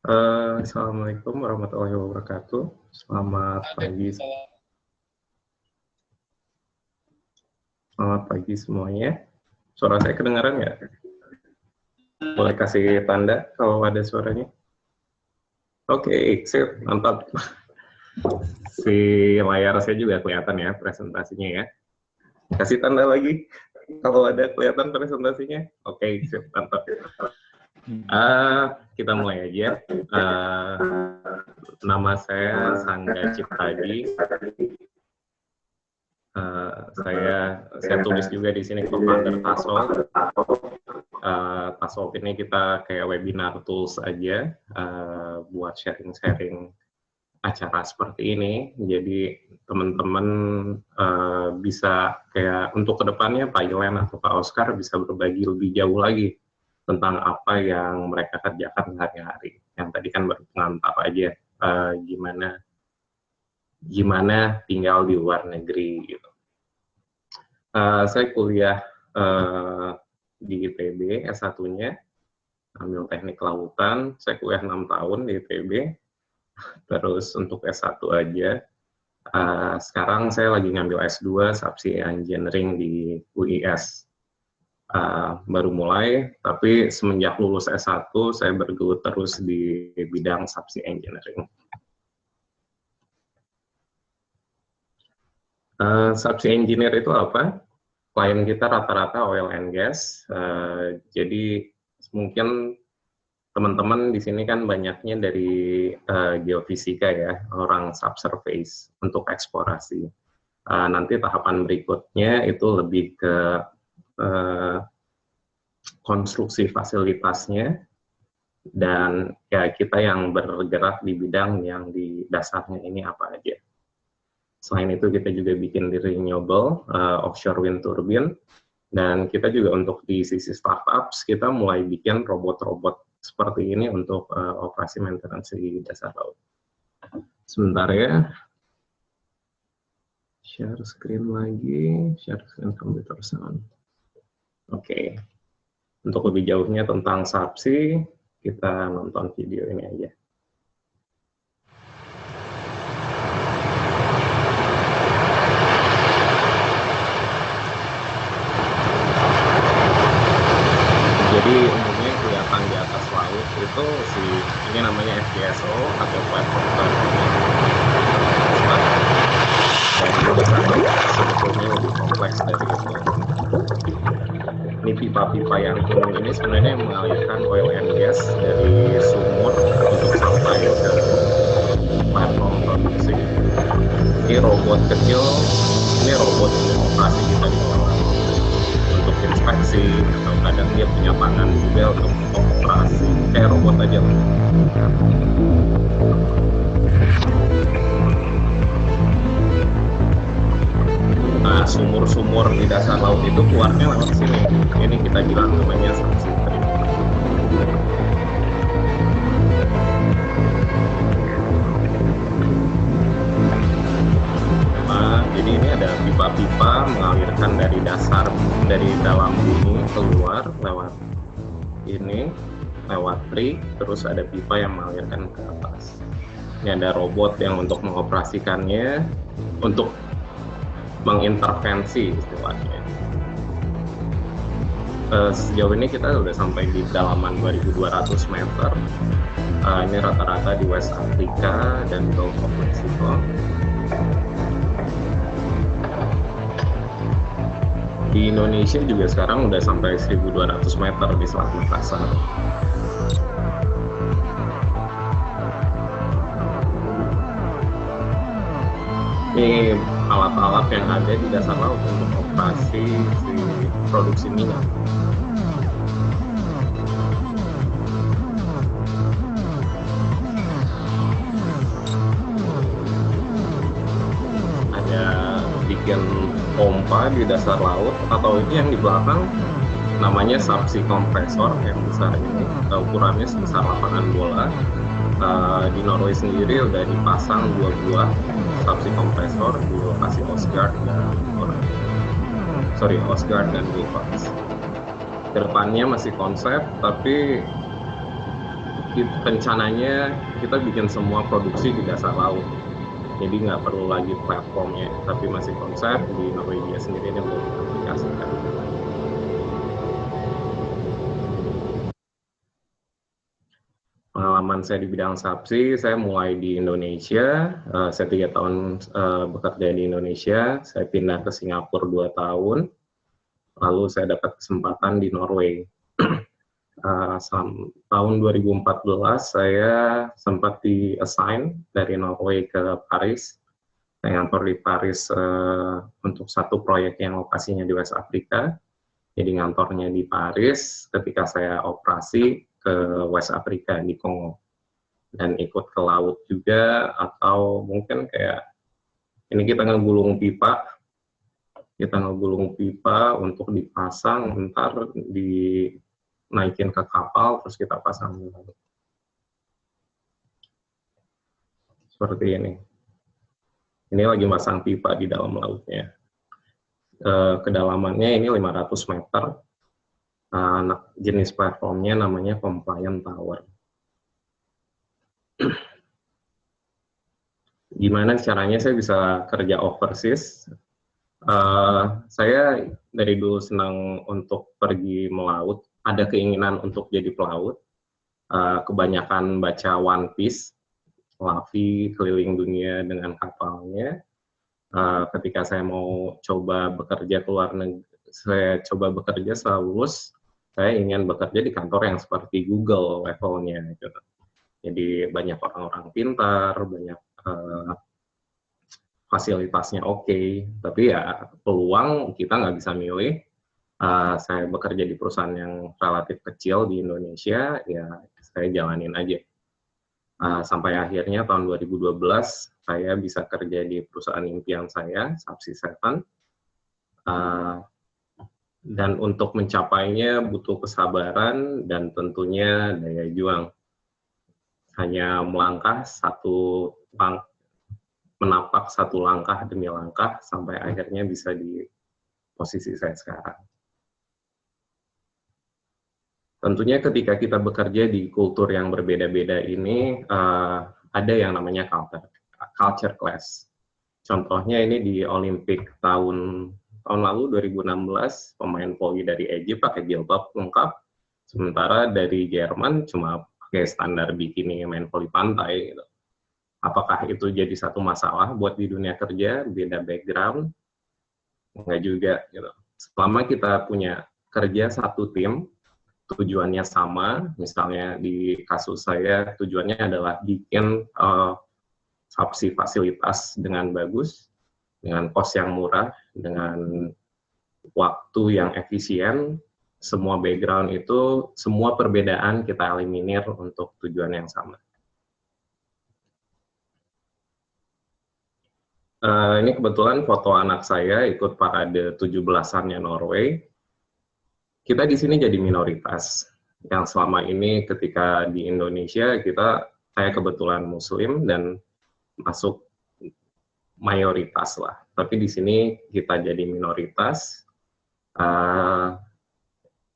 Assalamualaikum warahmatullahi wabarakatuh. Selamat pagi. Selamat pagi semuanya. Suara saya kedengaran nggak? Boleh kasih tanda kalau ada suaranya? Oke, sip, mantap. Si layar saya juga kelihatan ya presentasinya ya. Kasih tanda lagi kalau ada kelihatan presentasinya. Oke, sip, mantap. Kita mulai aja. Nama saya Sangga Ciptadi. Saya tulis juga di sini co-founder Tasol. Tasol ini kita kayak webinar tools aja buat sharing-sharing acara seperti ini. Jadi teman-teman bisa kayak untuk kedepannya Pak Ilen atau Pak Oscar bisa berbagi lebih jauh lagi tentang apa yang mereka kerjakan sehari-hari. Yang tadi kan baru pengantar aja gimana tinggal di luar negeri gitu. Saya kuliah di ITB S1-nya, ambil teknik lautan. Saya kuliah 6 tahun di ITB. Terus untuk S1 aja. Sekarang saya lagi ngambil S2 Subsea Engineering di UIS. Baru mulai, tapi semenjak lulus S1 saya bergelut terus di bidang Subsea Engineering. Subsea Engineer itu apa? Klien kita rata-rata oil and gas, jadi mungkin teman-teman di sini kan banyaknya dari geofisika ya, orang subsurface untuk eksplorasi. Nanti tahapan berikutnya itu lebih ke konstruksi fasilitasnya, dan ya kita yang bergerak di bidang yang di dasarnya ini apa aja. Selain itu kita juga bikin di renewable, offshore wind turbine, dan kita juga untuk di sisi startups kita mulai bikin robot-robot seperti ini untuk operasi maintenance di dasar laut. Sebentar ya. Share screen lagi, share screen computer sound. Oke. Untuk lebih jauhnya tentang subsea, kita nonton video ini aja. Jadi umumnya kelihatan di atas laut itu ini namanya FPSO atau platform performance. Dan di dasar laut sebetulnya lebih kompleks dari itu. Ini pipa-pipa yang kuning ini sebenarnya mengalirkan oil and gas dari sumur untuk sampai ke platform produksi. Ini robot kecil, ini robot operasi kita di bawah untuk inspeksi, atau kadang dia punya tangan juga untuk operasi, kayak robot aja. Nah, sumur-sumur di dasar laut itu keluarnya lewat sini. Ini kita bilang namanya subsea tree. Jadi ini ada pipa-pipa mengalirkan dari dasar, dari dalam bumi keluar lewat ini, lewat tree, terus ada pipa yang mengalirkan ke atas. Ini ada robot yang untuk mengoperasikannya, untuk mengintervensi istilahnya. Sejauh ini kita sudah sampai di kedalaman 2.200 meter. Ini rata-rata di West Africa dan Gulf of Mexico. Di Indonesia juga sekarang udah sampai 1.200 meter di Selat Makassar. Ini alat-alat yang ada di dasar laut untuk operasi produksi minyak. Ada bikin pompa di dasar laut, atau ini yang di belakang namanya subsea kompresor yang besar ini, ukurannya sebesar lapangan bola. Di Norway sendiri udah dipasang 2 buah subsea kompresor di lokasi Åsgard dan Gullfaks. Kedepannya masih konsep, tapi rencananya kita bikin semua produksi di dasar laut. Jadi nggak perlu lagi platformnya, tapi masih konsep di Norwegia sendiri yang mau diaplikasikan. Pengalaman saya di bidang subsea, saya mulai di Indonesia, saya 3 tahun bekerja di Indonesia, saya pindah ke Singapura 2 tahun, lalu saya dapat kesempatan di Norway. Tahun 2014 saya sempat di-assign dari Norway ke Paris. Saya ngantor di Paris untuk satu proyek yang lokasinya di West Africa. Jadi ngantornya di Paris ketika saya operasi ke West Africa di Kongo. Dan ikut ke laut juga, atau mungkin kayak ini kita ngegulung pipa. Kita ngegulung pipa untuk dipasang, ntar dinaikin ke kapal, terus kita pasang di laut. Seperti ini. Ini lagi masang pipa di dalam lautnya. Kedalamannya ini 500 meter. Jenis platformnya namanya Compliant Tower. Gimana caranya saya bisa kerja overseas? Saya dari dulu senang untuk pergi melaut, ada keinginan untuk jadi pelaut. Kebanyakan baca One Piece, Luffy keliling dunia dengan kapalnya. Ketika saya mau coba bekerja ke luar negeri, saya coba bekerja setelah lulus, saya ingin bekerja di kantor yang seperti Google levelnya. Gitu. Jadi banyak orang-orang pintar, banyak fasilitasnya oke, tapi ya peluang kita nggak bisa milih. Saya bekerja di perusahaan yang relatif kecil di Indonesia, ya saya jalanin aja. Sampai akhirnya tahun 2012 saya bisa kerja di perusahaan impian saya, Subsea 7. Dan untuk mencapainya butuh kesabaran dan tentunya daya juang. Hanya menapak satu langkah demi langkah sampai akhirnya bisa di posisi saya sekarang. Tentunya ketika kita bekerja di kultur yang berbeda-beda ini, ada yang namanya culture clash. Contohnya ini di Olimpik tahun lalu 2016, pemain voli dari Egypt pakai jilbab lengkap, sementara dari Jerman cuma pakai standar bikini main voli pantai. Gitu. Apakah itu jadi satu masalah buat di dunia kerja, beda background? Enggak juga. Gitu. Selama kita punya kerja satu tim, tujuannya sama, misalnya di kasus saya, tujuannya adalah bikin subsea fasilitas dengan bagus, dengan cost yang murah, dengan waktu yang efisien, semua background itu, semua perbedaan kita eliminir untuk tujuan yang sama. Ini kebetulan foto anak saya ikut parade 17-annya Norway. Kita di sini jadi minoritas. Yang selama ini ketika di Indonesia, saya kebetulan Muslim dan masuk mayoritas lah. Tapi di sini kita jadi minoritas.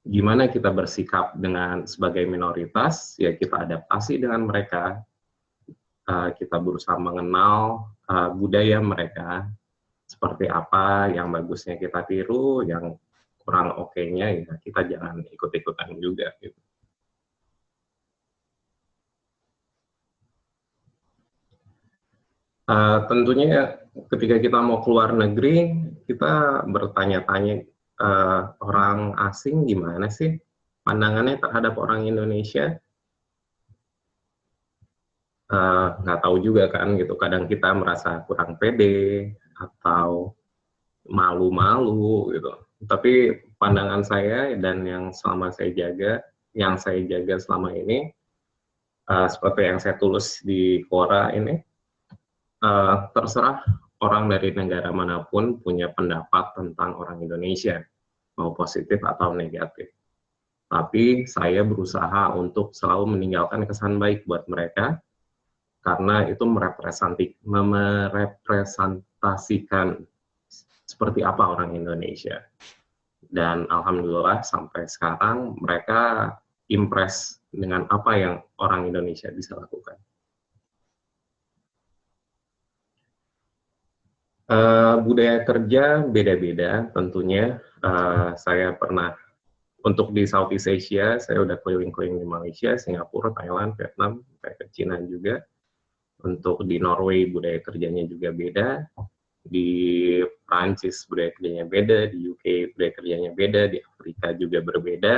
Gimana kita bersikap sebagai minoritas? Ya kita adaptasi dengan mereka. Kita berusaha mengenal budaya mereka, seperti apa yang bagusnya kita tiru, yang kurang oke-nya ya kita jangan ikut-ikutan juga. Gitu. Tentunya ketika kita mau keluar negeri, kita bertanya-tanya orang asing gimana sih pandangannya terhadap orang Indonesia. Nggak tahu juga kan gitu, kadang kita merasa kurang pede atau malu-malu gitu. Tapi pandangan saya dan yang saya jaga selama ini, seperti yang saya tulis di Quora ini, terserah orang dari negara manapun punya pendapat tentang orang Indonesia, mau positif atau negatif. Tapi saya berusaha untuk selalu meninggalkan kesan baik buat mereka, karena itu merepresentasikan seperti apa orang Indonesia. Dan alhamdulillah sampai sekarang mereka impress dengan apa yang orang Indonesia bisa lakukan. Budaya kerja beda-beda tentunya. Saya pernah untuk di Southeast Asia, saya udah keliling-keliling di Malaysia, Singapura, Thailand, Vietnam, sampai ke Cina juga. Untuk di Norway budaya kerjanya juga beda, di Prancis budaya kerjanya beda, di UK budaya kerjanya beda, di Afrika juga berbeda.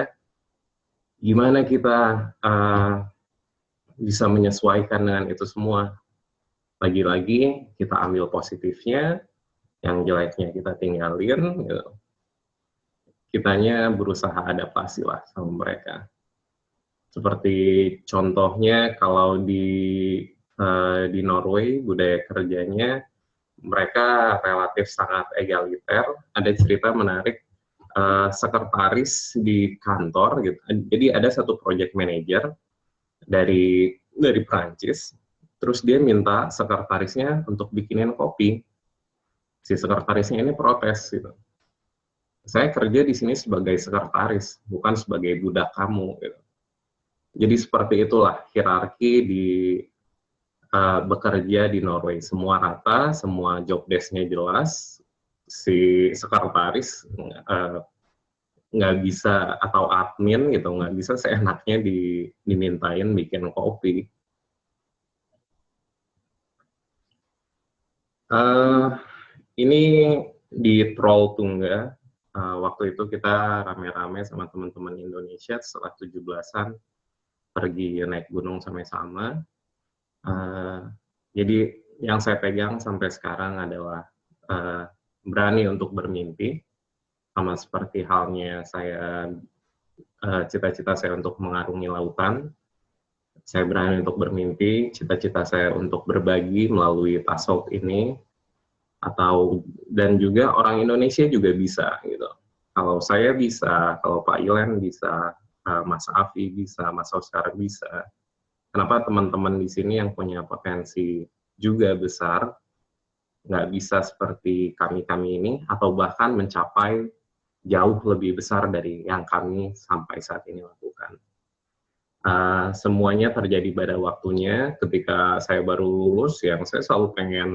Gimana kita bisa menyesuaikan dengan itu semua? Lagi-lagi kita ambil positifnya, yang jeleknya kita tinggalin, gitu. Kitanya berusaha adaptasi lah sama mereka. Seperti contohnya kalau di Norway budaya kerjanya mereka relatif sangat egaliter. Ada cerita menarik, sekretaris di kantor gitu. Jadi ada satu project manager dari Prancis, terus dia minta sekretarisnya untuk bikinin kopi. Si sekretarisnya ini protes gitu. Saya kerja di sini sebagai sekretaris, bukan sebagai budak kamu. Gitu. Jadi seperti itulah hierarki di bekerja di Norway. Semua rata, semua job desk-nya jelas. Si sekretaris nggak bisa, atau admin gitu, nggak bisa seenaknya dimintain bikin kopi. Ini di Trolltunga. Waktu itu kita rame-rame sama teman-teman Indonesia setelah 17-an pergi naik gunung sama-sama. Jadi yang saya pegang sampai sekarang adalah berani untuk bermimpi, sama seperti halnya saya cita-cita saya untuk mengarungi lautan. Saya berani untuk bermimpi, cita-cita saya untuk berbagi melalui Tasawuf ini, dan juga orang Indonesia juga bisa gitu. Kalau saya bisa, kalau Pak Ilen bisa, Mas Afi bisa, Mas Oscar bisa. Kenapa teman-teman di sini yang punya potensi juga besar nggak bisa seperti kami-kami ini, atau bahkan mencapai jauh lebih besar dari yang kami sampai saat ini lakukan. Semuanya terjadi pada waktunya. Ketika saya baru lulus, yang saya selalu pengen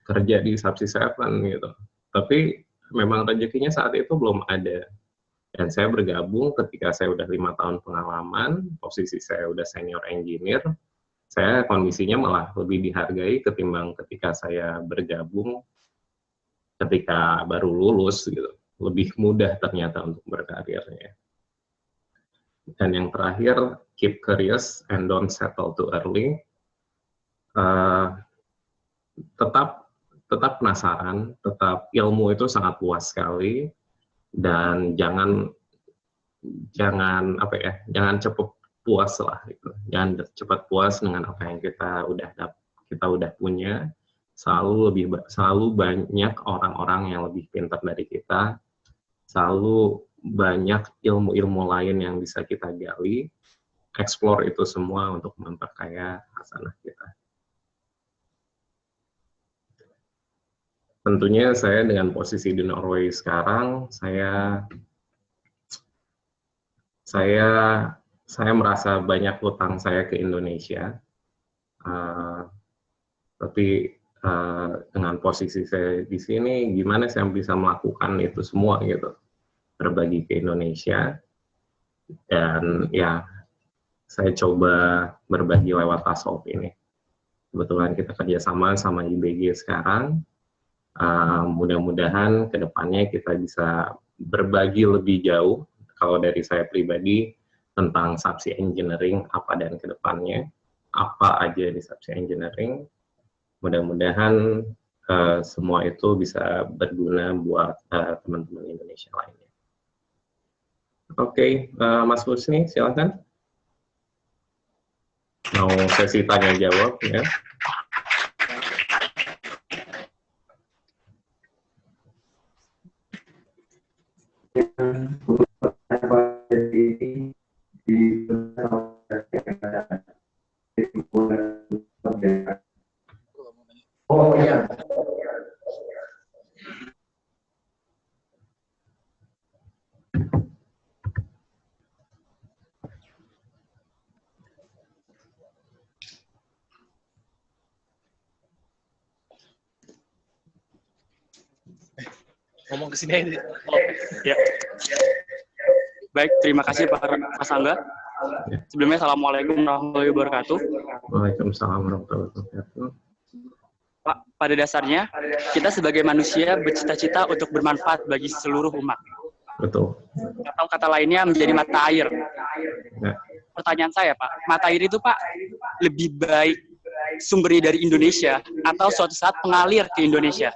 kerja di Subsea 7 gitu. Tapi memang rezekinya saat itu belum ada. Dan saya bergabung ketika saya udah 5 tahun pengalaman, posisi saya udah senior engineer, saya kondisinya malah lebih dihargai ketimbang ketika saya bergabung ketika baru lulus gitu. Lebih mudah ternyata untuk berkarirnya. Dan yang terakhir, keep curious and don't settle too early. Tetap penasaran, tetap ilmu itu sangat luas sekali, dan jangan cepat puas lah gitu. Jangan cepat puas dengan apa yang kita udah punya. Selalu banyak orang-orang yang lebih pintar dari kita, selalu banyak ilmu-ilmu lain yang bisa kita gali, explore itu semua untuk memperkaya hasanah kita. Tentunya saya dengan posisi di Norway sekarang, saya merasa banyak hutang saya ke Indonesia, tapi dengan posisi saya di sini, gimana saya bisa melakukan itu semua gitu, berbagi ke Indonesia, dan ya saya coba berbagi lewat Tasawuf ini. Kebetulan kita kerjasama sama IBG sekarang, mudah-mudahan kedepannya kita bisa berbagi lebih jauh, kalau dari saya pribadi, tentang subsea engineering apa dan kedepannya, apa aja di subsea engineering. Mudah-mudahan semua itu bisa berguna buat teman-teman Indonesia lainnya. Oke, Mas Husni, silakan. Mau sesi tanya jawab ya? Oh iya. ngomong ke sini aja. Ya. Baik, terima kasih Pak Mas Angga. Ya. Sebelumnya, Assalamualaikum warahmatullahi wabarakatuh. Waalaikumsalam warahmatullahi wabarakatuh. Pak, pada dasarnya, kita sebagai manusia bercita-cita untuk bermanfaat bagi seluruh umat. Betul. Atau kata lainnya menjadi mata air. Ya. Pertanyaan saya, Pak, mata air itu, Pak, lebih baik sumbernya dari Indonesia atau suatu saat mengalir ke Indonesia?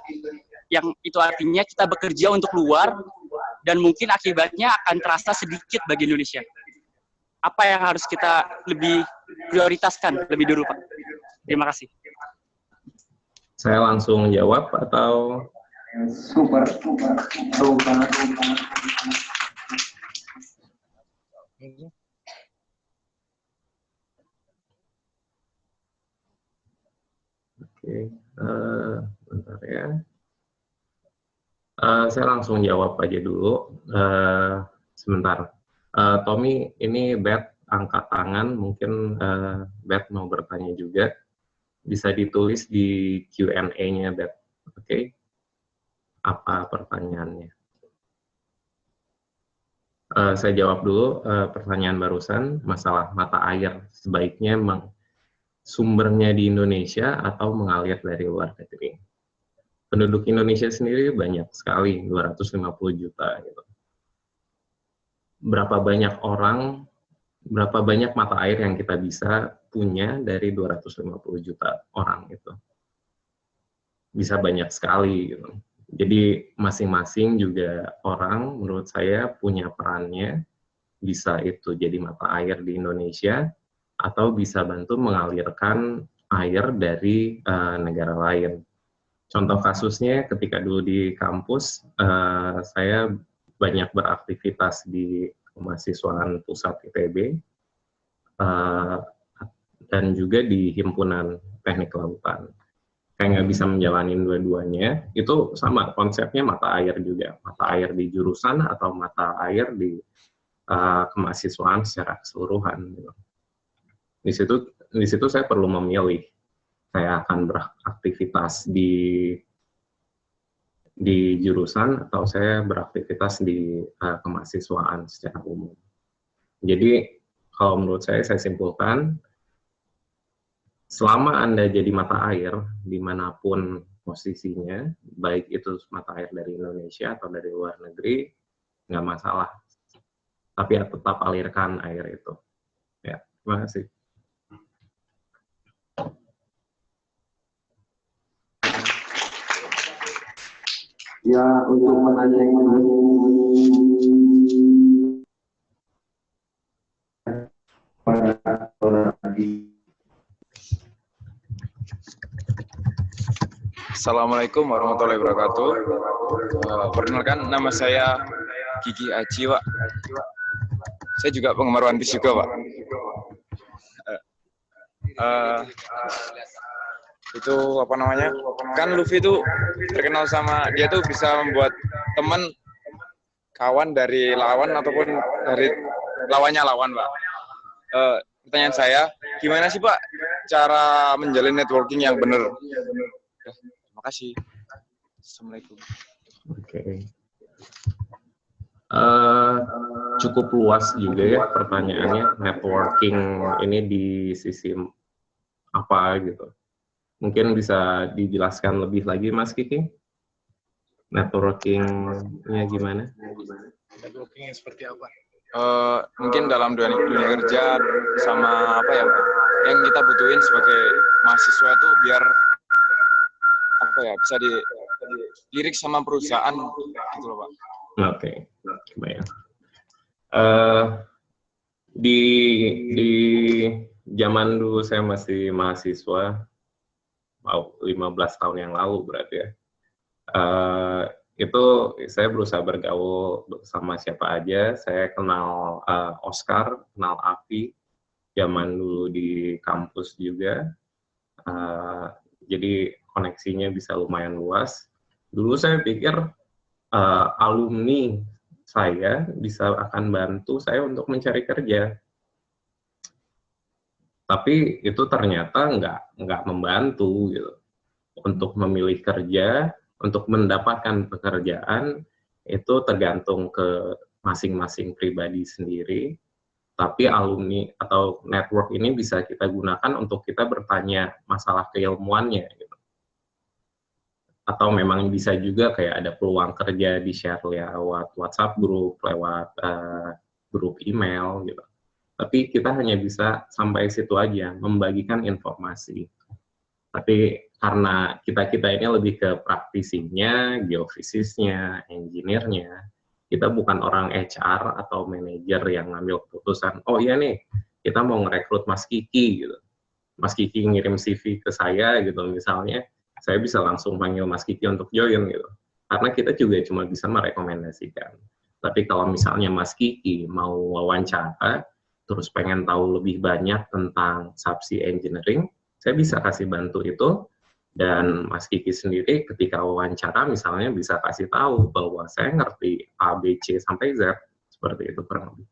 Yang itu artinya kita bekerja untuk luar dan mungkin akibatnya akan terasa sedikit bagi Indonesia. Apa yang harus kita lebih prioritaskan lebih dulu, Pak? Terima kasih. Saya langsung jawab atau? Super. Oke, bentar ya. Saya langsung jawab aja dulu. Sebentar. Tommy, ini Bet angkat tangan, mungkin Bet mau bertanya juga. Bisa ditulis di Q&A-nya, Bet. Oke. Apa pertanyaannya? Saya jawab dulu pertanyaan barusan, masalah mata air. Sebaiknya sumbernya di Indonesia atau mengalir dari luar negeri. Penduduk Indonesia sendiri banyak sekali, 250 juta. Gitu. Berapa banyak mata air yang kita bisa punya dari 250 juta orang itu? Bisa banyak sekali. Gitu. Jadi masing-masing juga orang menurut saya punya perannya, bisa itu jadi mata air di Indonesia atau bisa bantu mengalirkan air dari negara lain. Contoh kasusnya ketika dulu di kampus, saya banyak beraktivitas di kemahasiswaan pusat ITB dan juga di himpunan teknik kelautan. Saya nggak bisa menjalani dua-duanya, itu sama konsepnya mata air juga, mata air di jurusan atau mata air di kemahasiswaan secara keseluruhan. Gitu. Di situ saya perlu memilih, saya akan beraktivitas di jurusan atau saya beraktivitas di kemahasiswaan secara umum. Jadi kalau menurut saya simpulkan, selama Anda jadi mata air, dimanapun posisinya, baik itu mata air dari Indonesia atau dari luar negeri, nggak masalah. Tapi ya tetap alirkan air itu. Ya, terima kasih. Ya, untuk menanya pada orang lagi. Assalamualaikum warahmatullahi wabarakatuh. Perkenalkan, nama saya Gigi Aji, Pak. Saya juga penggemar One Piece juga, Pak. Itu apa namanya? Kan Luffy itu terkenal sama dia tuh bisa membuat teman kawan dari lawan ataupun dari lawannya lawan, Pak. Pertanyaan saya, gimana sih Pak cara menjalin networking yang benar? Terima kasih. Assalamualaikum. Oke. Cukup luas juga ya pertanyaannya, networking ini di sisi apa gitu. Mungkin bisa dijelaskan lebih lagi Mas Kiki? Networking-nya gimana? Networking seperti apa? Mungkin dalam dunia kerja sama apa ya Pak, yang kita butuhin sebagai mahasiswa itu biar apa ya bisa dilirik sama perusahaan gitu loh Pak. Oke, kebayang. Di zaman dulu saya masih mahasiswa, 15 tahun yang lalu berarti ya. Itu saya berusaha bergaul sama siapa aja. Saya kenal Oscar, kenal Avi, zaman dulu di kampus juga. Jadi koneksinya bisa lumayan luas. Dulu saya pikir alumni saya akan bantu saya untuk mencari kerja. Tapi itu ternyata nggak membantu gitu. Untuk memilih kerja, untuk mendapatkan pekerjaan, itu tergantung ke masing-masing pribadi sendiri, tapi alumni atau network ini bisa kita gunakan untuk kita bertanya masalah keilmuannya gitu. Atau memang bisa juga kayak ada peluang kerja di-share lewat WhatsApp group, lewat grup email gitu. Tapi kita hanya bisa sampai situ aja, membagikan informasi. Tapi karena kita ini lebih ke praktisinya, geofisisnya, engineer-nya, kita bukan orang HR atau manajer yang ngambil keputusan, oh iya nih, kita mau ngerekrut Mas Kiki gitu. Mas Kiki ngirim CV ke saya gitu misalnya, saya bisa langsung panggil Mas Kiki untuk join gitu. Karena kita juga cuma bisa merekomendasikan. Tapi kalau misalnya Mas Kiki mau wawancara, terus pengen tahu lebih banyak tentang subsea engineering, saya bisa kasih bantu itu, dan Mas Kiki sendiri ketika wawancara misalnya bisa kasih tahu bahwa saya ngerti A, B, C, sampai Z, seperti itu kurang lebih.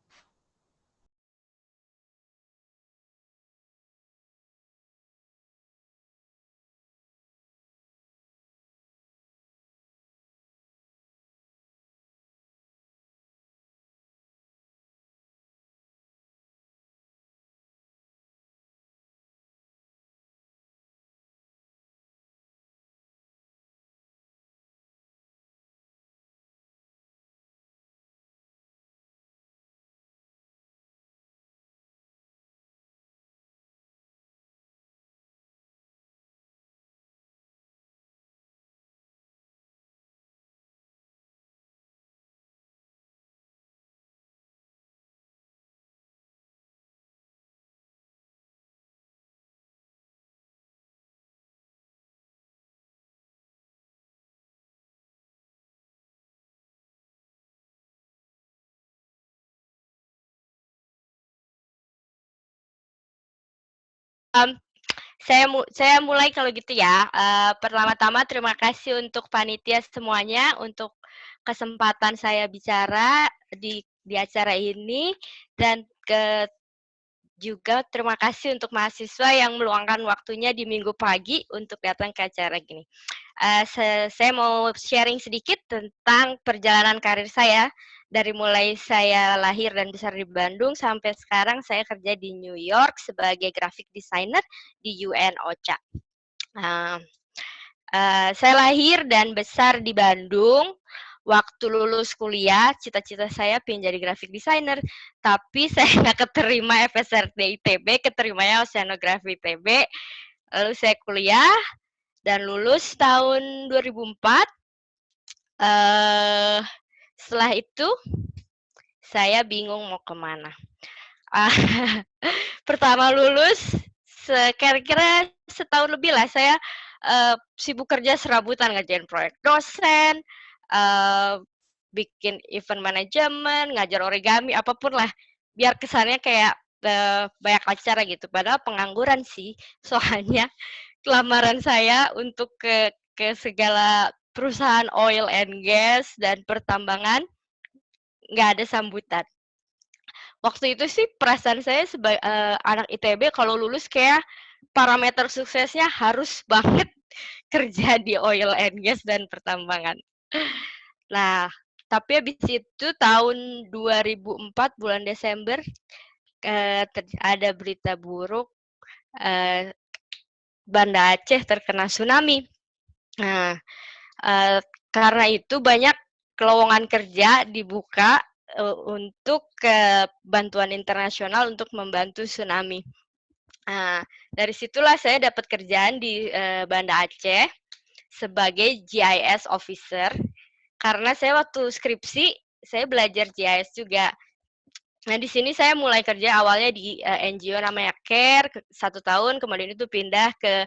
Saya mulai kalau gitu ya. Pertama-tama terima kasih untuk panitia semuanya untuk kesempatan saya bicara di acara ini, dan juga terima kasih untuk mahasiswa yang meluangkan waktunya di minggu pagi untuk datang ke acara gini. Saya mau sharing sedikit tentang perjalanan karir saya. Dari mulai saya lahir dan besar di Bandung sampai sekarang saya kerja di New York sebagai graphic designer di UN OCHA. Saya lahir dan besar di Bandung. Waktu lulus kuliah, cita-cita saya pengen jadi graphic designer, tapi saya nggak keterima FSRD ITB, keterimanya Oceanografi ITB. Lalu saya kuliah dan lulus tahun 2004. Setelah itu, saya bingung mau kemana. Pertama lulus, kira-kira setahun lebih lah, saya sibuk kerja serabutan, ngerjain proyek dosen, bikin event manajemen, ngajar origami, apapun lah, biar kesannya kayak banyak acara gitu. Padahal pengangguran sih, soalnya lamaran saya untuk ke segala perusahaan oil and gas dan pertambangan nggak ada sambutan. Waktu itu sih perasaan saya sebagai anak ITB kalau lulus kayak parameter suksesnya harus banget kerja di oil and gas dan pertambangan. Nah, tapi habis itu tahun 2004 bulan Desember ada berita buruk, Banda Aceh terkena tsunami. Nah, karena itu banyak lowongan kerja dibuka untuk bantuan internasional untuk membantu tsunami. Nah, dari situlah saya dapat kerjaan di Banda Aceh sebagai GIS officer. Karena saya waktu skripsi, saya belajar GIS juga. Nah, di sini saya mulai kerja awalnya di NGO namanya CARE, 1 tahun, kemudian itu pindah ke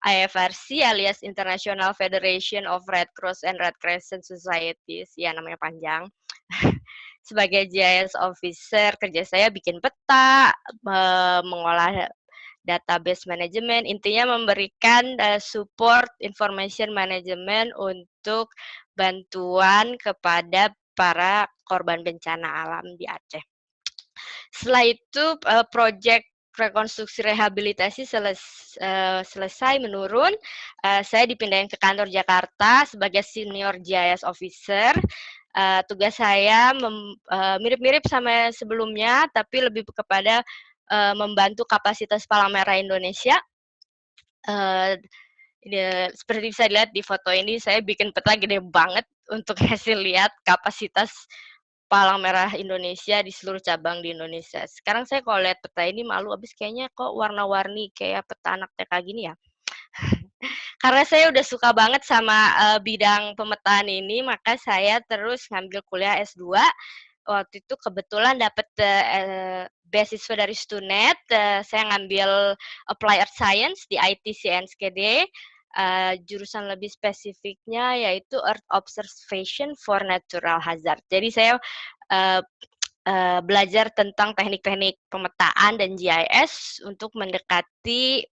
IFRC alias International Federation of Red Cross and Red Crescent Societies, ya namanya panjang. Sebagai GIS officer, kerja saya bikin peta, mengolah database management, intinya memberikan support information management untuk bantuan kepada para korban bencana alam di Aceh. Setelah itu project rekonstruksi rehabilitasi selesai menurun, saya dipindahin ke kantor Jakarta sebagai senior GIS officer. Tugas saya mirip-mirip sama sebelumnya, tapi lebih kepada membantu kapasitas Palang Merah Indonesia. Seperti bisa dilihat di foto ini, saya bikin peta gede banget untuk hasil lihat kapasitas Palang Merah Indonesia di seluruh cabang di Indonesia. Sekarang saya kalau lihat peta ini malu abis, kayaknya kok warna-warni kayak peta anak TK gini ya. Karena saya udah suka banget sama bidang pemetaan ini, maka saya terus ngambil kuliah S2. Waktu itu kebetulan dapat beasiswa dari Stunet, saya ngambil Applied Science di ITC NSKD. Jurusan lebih spesifiknya yaitu Earth Observation for Natural Hazard. Jadi saya belajar tentang teknik-teknik pemetaan dan GIS untuk mendekati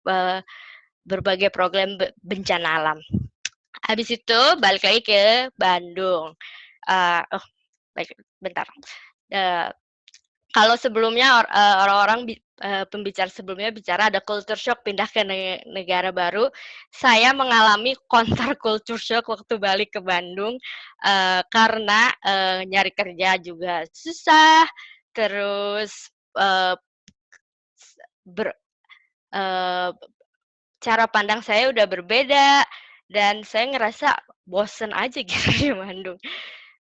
berbagai program bencana alam. Habis itu balik lagi ke Bandung. Bentar. Kalau sebelumnya orang-orang pembicara sebelumnya bicara ada culture shock pindah ke negara baru, saya mengalami counter culture shock waktu balik ke Bandung karena nyari kerja juga susah, terus cara pandang saya udah berbeda dan saya ngerasa bosen aja gitu di Bandung.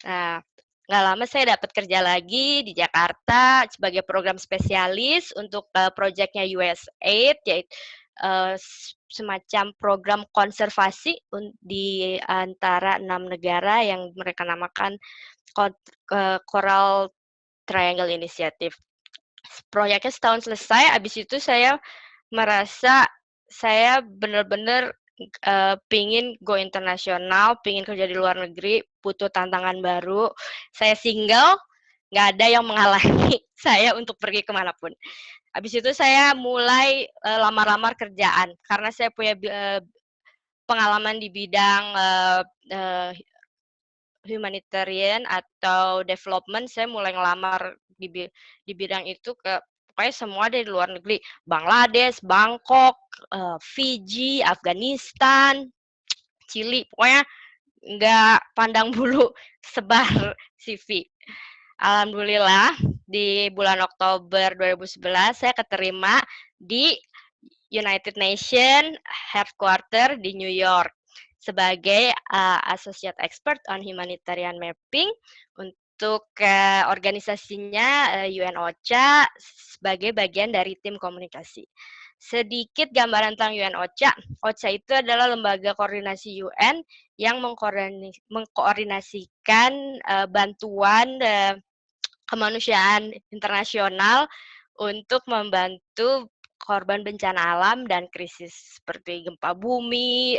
Nah, nggak lama saya dapat kerja lagi di Jakarta sebagai program spesialis untuk proyeknya USAID, yaitu semacam program konservasi di antara 6 negara yang mereka namakan Coral Triangle Initiative. Proyeknya setahun selesai, habis itu saya merasa saya benar-benar pingin go internasional, pingin kerja di luar negeri, butuh tantangan baru. Saya single, nggak ada yang menghalangi saya untuk pergi kemanapun. Habis itu saya mulai lamar-lamar kerjaan, karena saya punya pengalaman di bidang humanitarian atau development. Saya mulai ngelamar di bidang itu ke pokoknya semua dari luar negeri, Bangladesh, Bangkok, Fiji, Afghanistan, Chili, pokoknya nggak pandang bulu, sebar CV. Alhamdulillah di bulan Oktober 2011 saya keterima di United Nations Headquarter di New York sebagai Associate Expert on Humanitarian Mapping untuk organisasinya UN-OCHA sebagai bagian dari tim komunikasi. Sedikit gambaran tentang UN-OCHA. OCHA itu adalah lembaga koordinasi UN yang mengkoordinasikan bantuan kemanusiaan internasional untuk membantu korban bencana alam dan krisis seperti gempa bumi,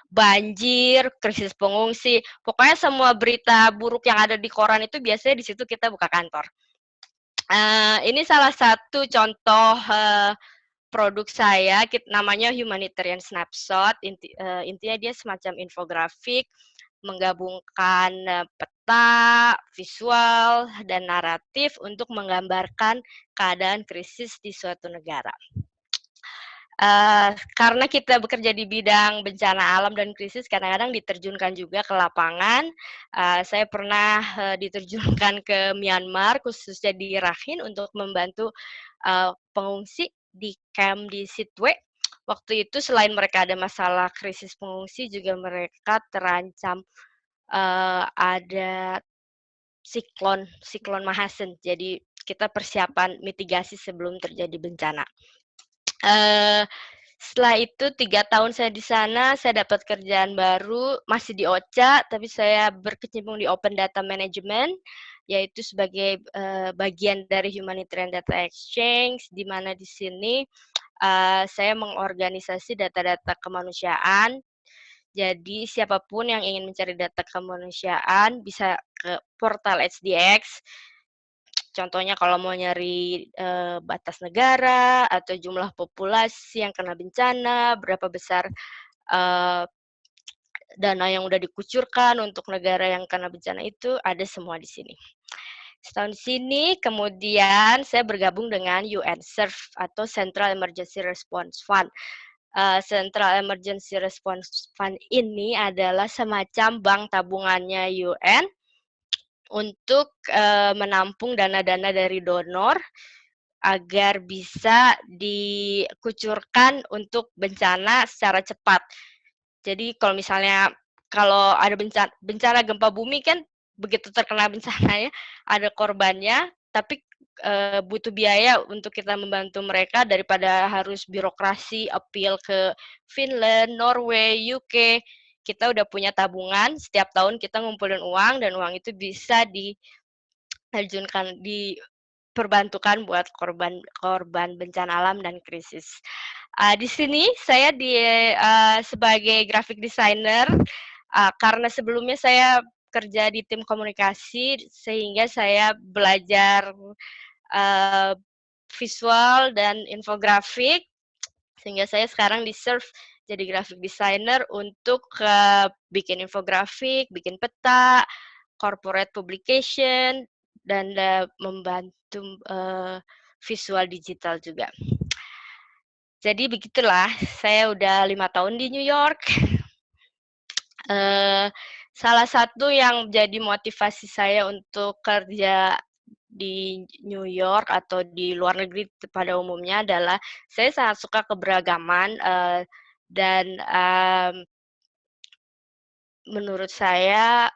banjir, krisis pengungsi. Pokoknya semua berita buruk yang ada di koran itu biasanya di situ kita buka kantor. Ini salah satu contoh produk saya, namanya Humanitarian Snapshot. Intinya dia semacam infografik, menggabungkan peta, visual, dan naratif untuk menggambarkan keadaan krisis di suatu negara. Karena kita bekerja di bidang bencana alam dan krisis, kadang-kadang diterjunkan juga ke lapangan. Saya pernah diterjunkan ke Myanmar, khususnya di Rakhine, untuk membantu pengungsi di camp di Sittwe. Waktu itu selain mereka ada masalah krisis pengungsi, juga mereka terancam ada siklon Mahasen. Jadi kita persiapan mitigasi sebelum terjadi bencana. Setelah itu 3 tahun saya di sana, saya dapat kerjaan baru, masih di OCHA, tapi saya berkecimpung di Open Data Management, yaitu sebagai bagian dari Humanitarian Data Exchange, di mana di sini saya mengorganisasi data-data kemanusiaan. Jadi siapapun yang ingin mencari data kemanusiaan bisa ke portal HDX. Contohnya kalau mau nyari batas negara atau jumlah populasi yang kena bencana, berapa besar dana yang udah dikucurkan untuk negara yang kena bencana, itu ada semua di sini. setahun di sini, kemudian saya bergabung dengan UNSERV atau Central Emergency Response Fund. Central Emergency Response Fund ini adalah semacam bank tabungannya UN untuk menampung dana-dana dari donor agar bisa dikucurkan untuk bencana secara cepat. Jadi kalau ada bencana gempa bumi kan begitu terkena bencananya ada korbannya, tapi butuh biaya untuk kita membantu mereka daripada harus birokrasi appeal ke Finland, Norway, UK. Kita udah punya tabungan, setiap tahun kita ngumpulin uang dan uang itu bisa diperbantukan buat korban bencana alam dan krisis. Di sini saya sebagai graphic designer karena sebelumnya saya kerja di tim komunikasi sehingga saya belajar visual dan infografik sehingga saya sekarang di-serve jadi graphic designer untuk bikin infografik, bikin peta, corporate publication, dan membantu visual digital juga. Jadi begitulah, saya udah 5 tahun di New York. Salah satu yang jadi motivasi saya untuk kerja di New York atau di luar negeri pada umumnya adalah saya sangat suka keberagaman dan menurut saya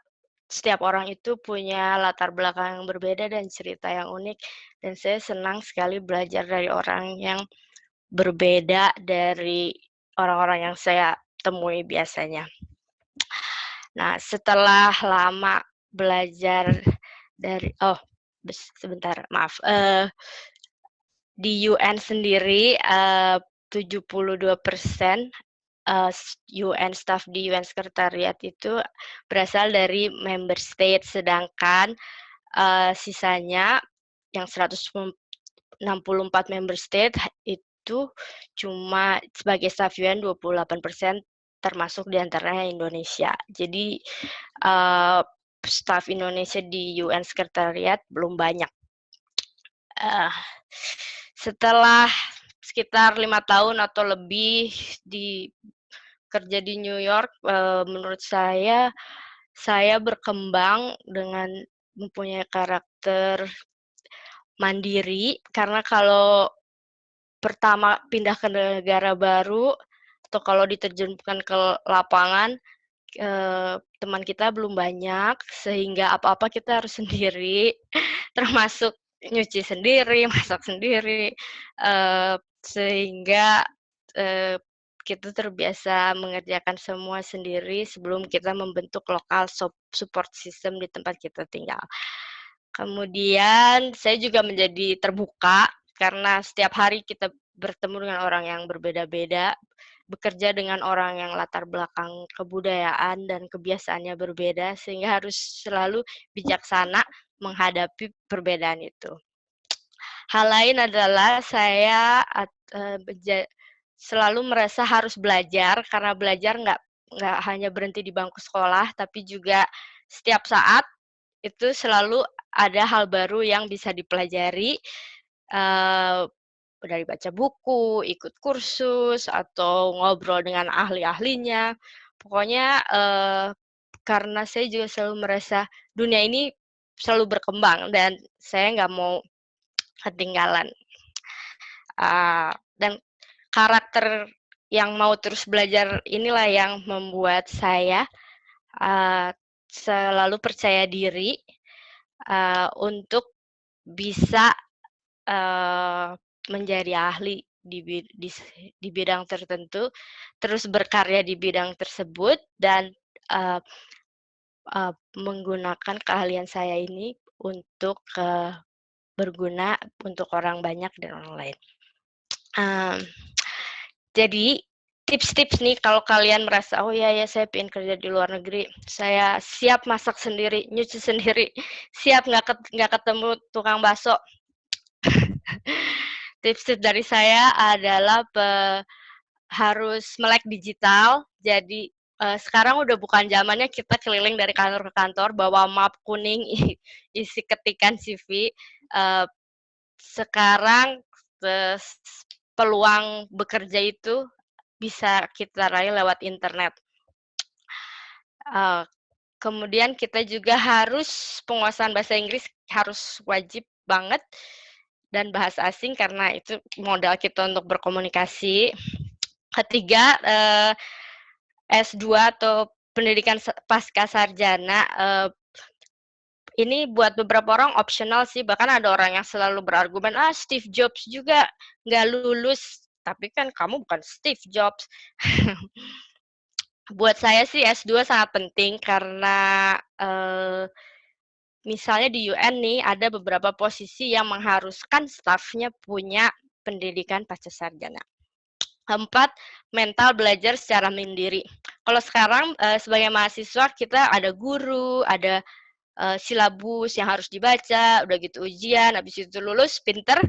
setiap orang itu punya latar belakang yang berbeda dan cerita yang unik dan saya senang sekali belajar dari orang yang berbeda dari orang-orang yang saya temui biasanya. Nah, setelah lama belajar dari di UN sendiri 72% UN staff di UN Sekretariat itu berasal dari member state, sedangkan sisanya yang 164 member state itu cuma sebagai staff UN 28%, termasuk diantaranya Indonesia. Jadi staf Indonesia di UN Sekretariat belum banyak. Setelah sekitar 5 tahun atau lebih kerja di New York, menurut saya berkembang dengan mempunyai karakter mandiri, karena kalau pertama pindah ke negara baru atau kalau diterjunkan ke lapangan, teman kita belum banyak, sehingga apa-apa kita harus sendiri, termasuk nyuci sendiri, masak sendiri, sehingga kita terbiasa mengerjakan semua sendiri sebelum kita membentuk lokal support system di tempat kita tinggal. Kemudian saya juga menjadi terbuka karena setiap hari kita bertemu dengan orang yang berbeda-beda, bekerja dengan orang yang latar belakang kebudayaan dan kebiasaannya berbeda, sehingga harus selalu bijaksana menghadapi perbedaan itu. Hal lain adalah saya selalu merasa harus belajar, karena belajar nggak hanya berhenti di bangku sekolah, tapi juga setiap saat itu selalu ada hal baru yang bisa dipelajari, dari baca buku, ikut kursus, atau ngobrol dengan ahli-ahlinya. Pokoknya karena saya juga selalu merasa dunia ini selalu berkembang dan saya nggak mau ketinggalan. Dan karakter yang mau terus belajar inilah yang membuat saya selalu percaya diri untuk bisa menjadi ahli di bidang tertentu, terus berkarya di bidang tersebut, dan menggunakan keahlian saya ini untuk berguna untuk orang banyak dan orang lain. Jadi tips-tips nih kalau kalian merasa, oh ya saya pengen kerja di luar negeri, saya siap masak sendiri, nyuci sendiri, siap nggak ketemu tukang bakso. Tips-tips dari saya adalah harus melek digital. Jadi sekarang udah bukan zamannya kita keliling dari kantor ke kantor bawa map kuning isi ketikan CV. Sekarang peluang bekerja itu bisa kita raih lewat internet. Kemudian kita juga harus penguasaan bahasa Inggris harus wajib banget, dan bahasa asing karena itu modal kita untuk berkomunikasi. Ketiga, S2 atau pendidikan pasca sarjana, ini buat beberapa orang optional sih, bahkan ada orang yang selalu berargumen, Steve Jobs juga nggak lulus, tapi kan kamu bukan Steve Jobs. Buat saya sih S2 sangat penting karena misalnya di UN nih ada beberapa posisi yang mengharuskan stafnya punya pendidikan pasca sarjana. 4, mental belajar secara mandiri. Kalau sekarang sebagai mahasiswa kita ada guru, ada silabus yang harus dibaca, udah gitu ujian, habis itu lulus, pinter.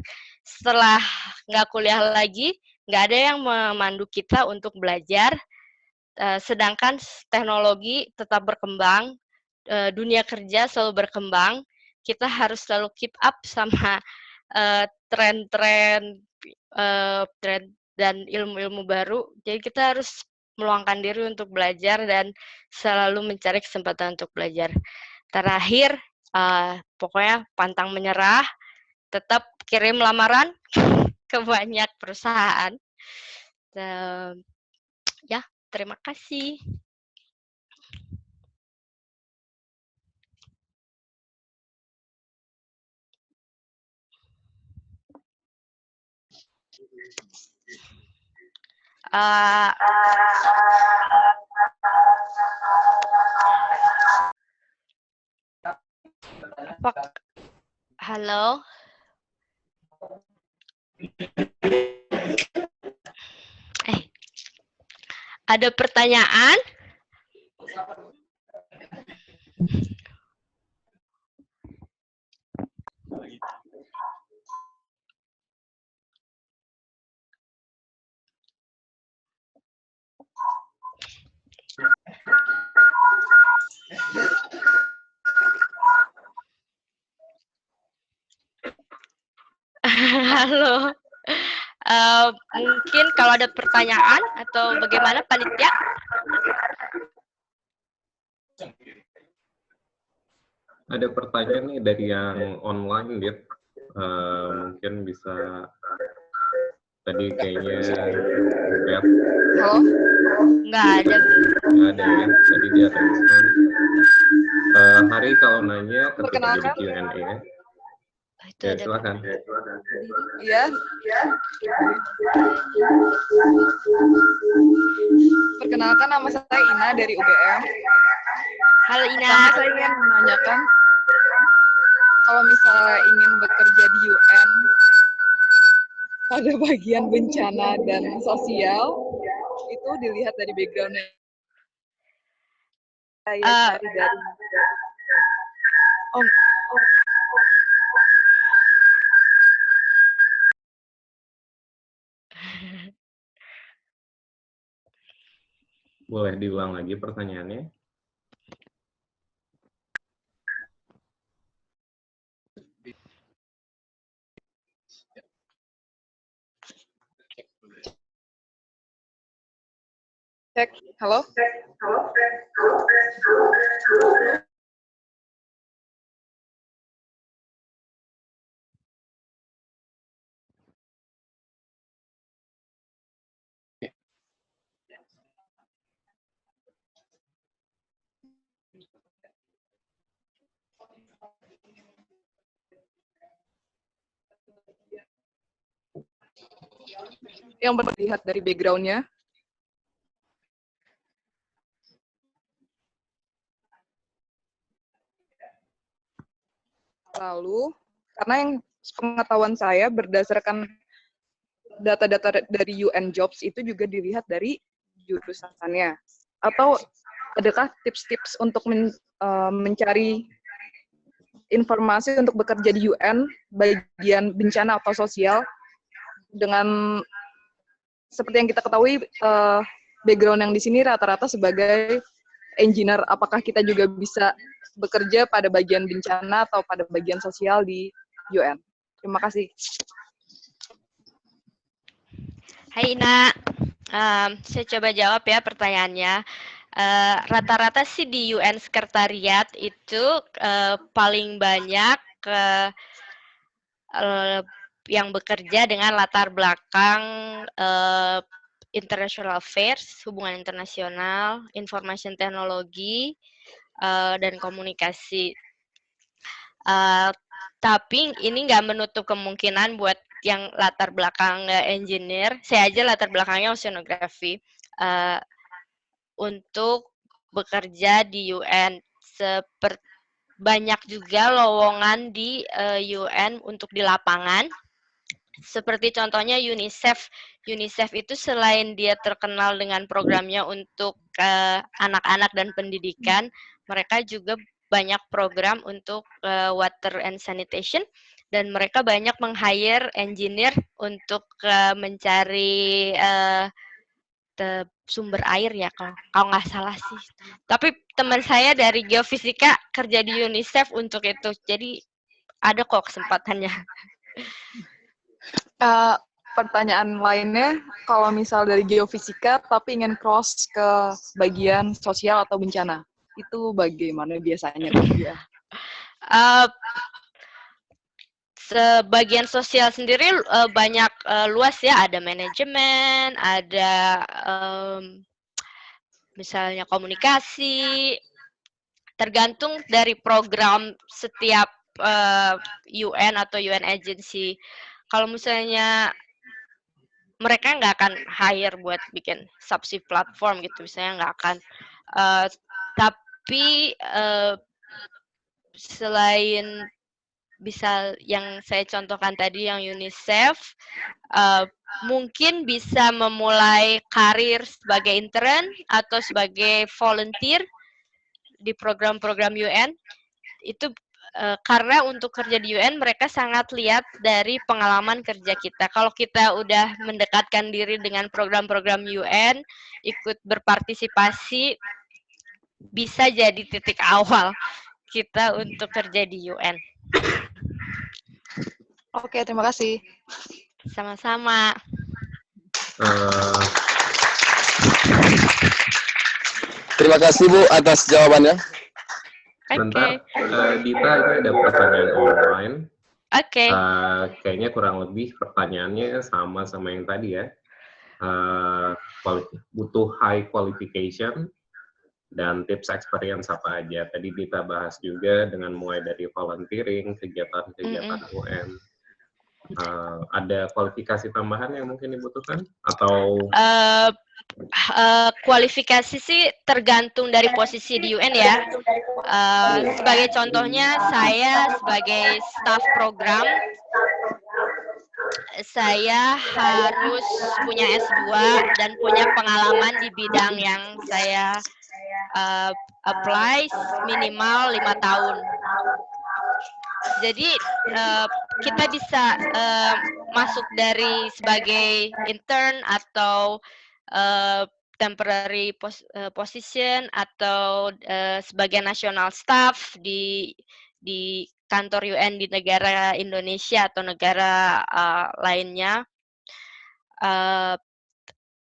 Setelah nggak kuliah lagi, nggak ada yang memandu kita untuk belajar. Sedangkan teknologi tetap berkembang, dunia kerja selalu berkembang, kita harus selalu keep up sama tren-tren dan ilmu-ilmu baru. Jadi kita harus meluangkan diri untuk belajar dan selalu mencari kesempatan untuk belajar. Terakhir, pokoknya pantang menyerah, tetap kirim lamaran ke banyak perusahaan. Ya, terima kasih. Halo. Ada pertanyaan? Halo. Mungkin kalau ada pertanyaan atau bagaimana panitia? Ada pertanyaan nih dari yang online, Dit. Mungkin bisa tadi kayaknya Beth. Halo? Nggak ada. Nggak ada ya, tadi dia respon. Hari kalau nanya ketika jadi Q&A. Itu Ya, ada. silakan. Iya. Perkenalkan, nama saya Ina dari UGM. Halo Ina. Pertama saya ingin menanyakan, kalau misalnya ingin bekerja di UN pada bagian bencana dan sosial, itu dilihat dari background-nya. Saya cari dari Boleh diulang lagi pertanyaannya? cek. Halo? Yang berlihat dari background-nya. Lalu, karena yang pengetahuan saya berdasarkan data-data dari UN Jobs itu juga dilihat dari jurusannya. Atau adakah tips-tips untuk mencari informasi untuk bekerja di UN bagian bencana atau sosial? Dengan seperti yang kita ketahui, background yang di sini rata-rata sebagai engineer. Apakah kita juga bisa bekerja pada bagian bencana atau pada bagian sosial di UN? Terima kasih. Hai Ina, saya coba jawab ya pertanyaannya. Rata-rata sih di UN Sekretariat itu paling banyak yang bekerja dengan latar belakang international affairs, hubungan internasional, information technology, dan komunikasi. Tapi ini nggak menutup kemungkinan buat yang latar belakang engineer. Saya aja latar belakangnya oceanografi. Untuk bekerja di UN. Banyak juga lowongan di UN untuk di lapangan. Seperti contohnya UNICEF. UNICEF itu selain dia terkenal dengan programnya untuk anak-anak dan pendidikan, mereka juga banyak program untuk water and sanitation, dan mereka banyak meng-hire engineer untuk mencari sumber air ya, kalau nggak salah sih. Tapi teman saya dari geofisika kerja di UNICEF untuk itu, jadi ada kok kesempatannya. Pertanyaan lainnya, kalau misal dari geofisika tapi ingin cross ke bagian sosial atau bencana, itu bagaimana biasanya? Sebagian sosial sendiri banyak luas ya, ada manajemen, ada misalnya komunikasi, tergantung dari program setiap UN atau UN agency. Kalau misalnya mereka nggak akan hire buat bikin subsidi platform gitu, misalnya nggak akan. Tapi selain bisa yang saya contohkan tadi yang UNICEF, mungkin bisa memulai karir sebagai intern atau sebagai volunteer di program-program UN. Itu karena untuk kerja di UN mereka sangat lihat dari pengalaman kerja kita. Kalau kita udah mendekatkan diri dengan program-program UN, ikut berpartisipasi, bisa jadi titik awal kita untuk kerja di UN. Oke, terima kasih. Sama-sama. Terima kasih Bu atas jawabannya. Bentar, Dita, ini ada pertanyaan online. Oke. Kayaknya kurang lebih pertanyaannya sama yang tadi ya. Butuh high qualification dan tips experience apa aja. Tadi Dita bahas juga dengan mulai dari volunteering, kegiatan-kegiatan UN. Ada kualifikasi tambahan yang mungkin dibutuhkan? Atau kualifikasi sih tergantung dari posisi di UN ya. Sebagai contohnya, saya sebagai staff program, saya harus punya S2 dan punya pengalaman di bidang yang saya apply minimal 5 tahun. Jadi kita bisa masuk dari sebagai intern atau temporary position atau sebagai national staff di kantor UN di negara Indonesia atau negara lainnya.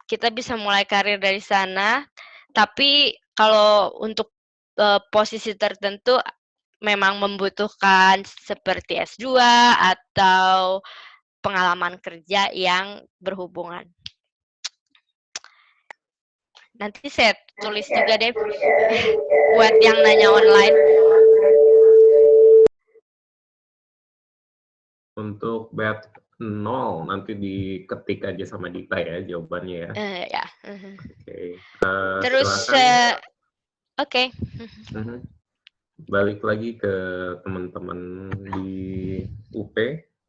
Kita bisa mulai karir dari sana, tapi kalau untuk posisi tertentu memang membutuhkan seperti S2 atau pengalaman kerja yang berhubungan. Nanti saya tulis juga deh buat yang nanya online. untuk batch 0 nanti diketik aja sama Dita ya jawabannya ya. Ya. Oke. Terus oke. Balik lagi ke teman-teman di UP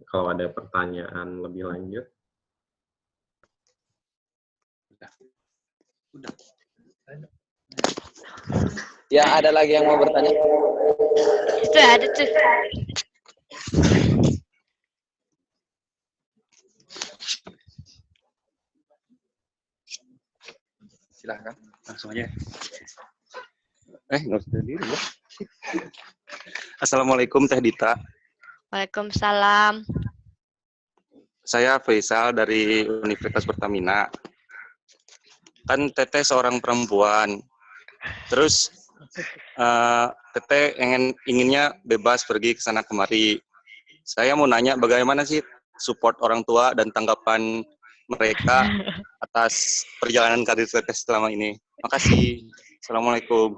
kalau ada pertanyaan lebih lanjut. Udah. Ya, ada lagi yang mau bertanya? Itu ada tuh. Silahkan. Langsung aja. Nggak usah diri ya. Assalamualaikum Teh Dita. Waalaikumsalam. Saya Faisal dari Universitas Pertamina. Kan Teteh seorang perempuan. Terus Teteh inginnya bebas pergi ke sana kemari. Saya mau nanya bagaimana sih support orang tua dan tanggapan mereka atas perjalanan karir Teteh selama ini. Makasih. Assalamualaikum.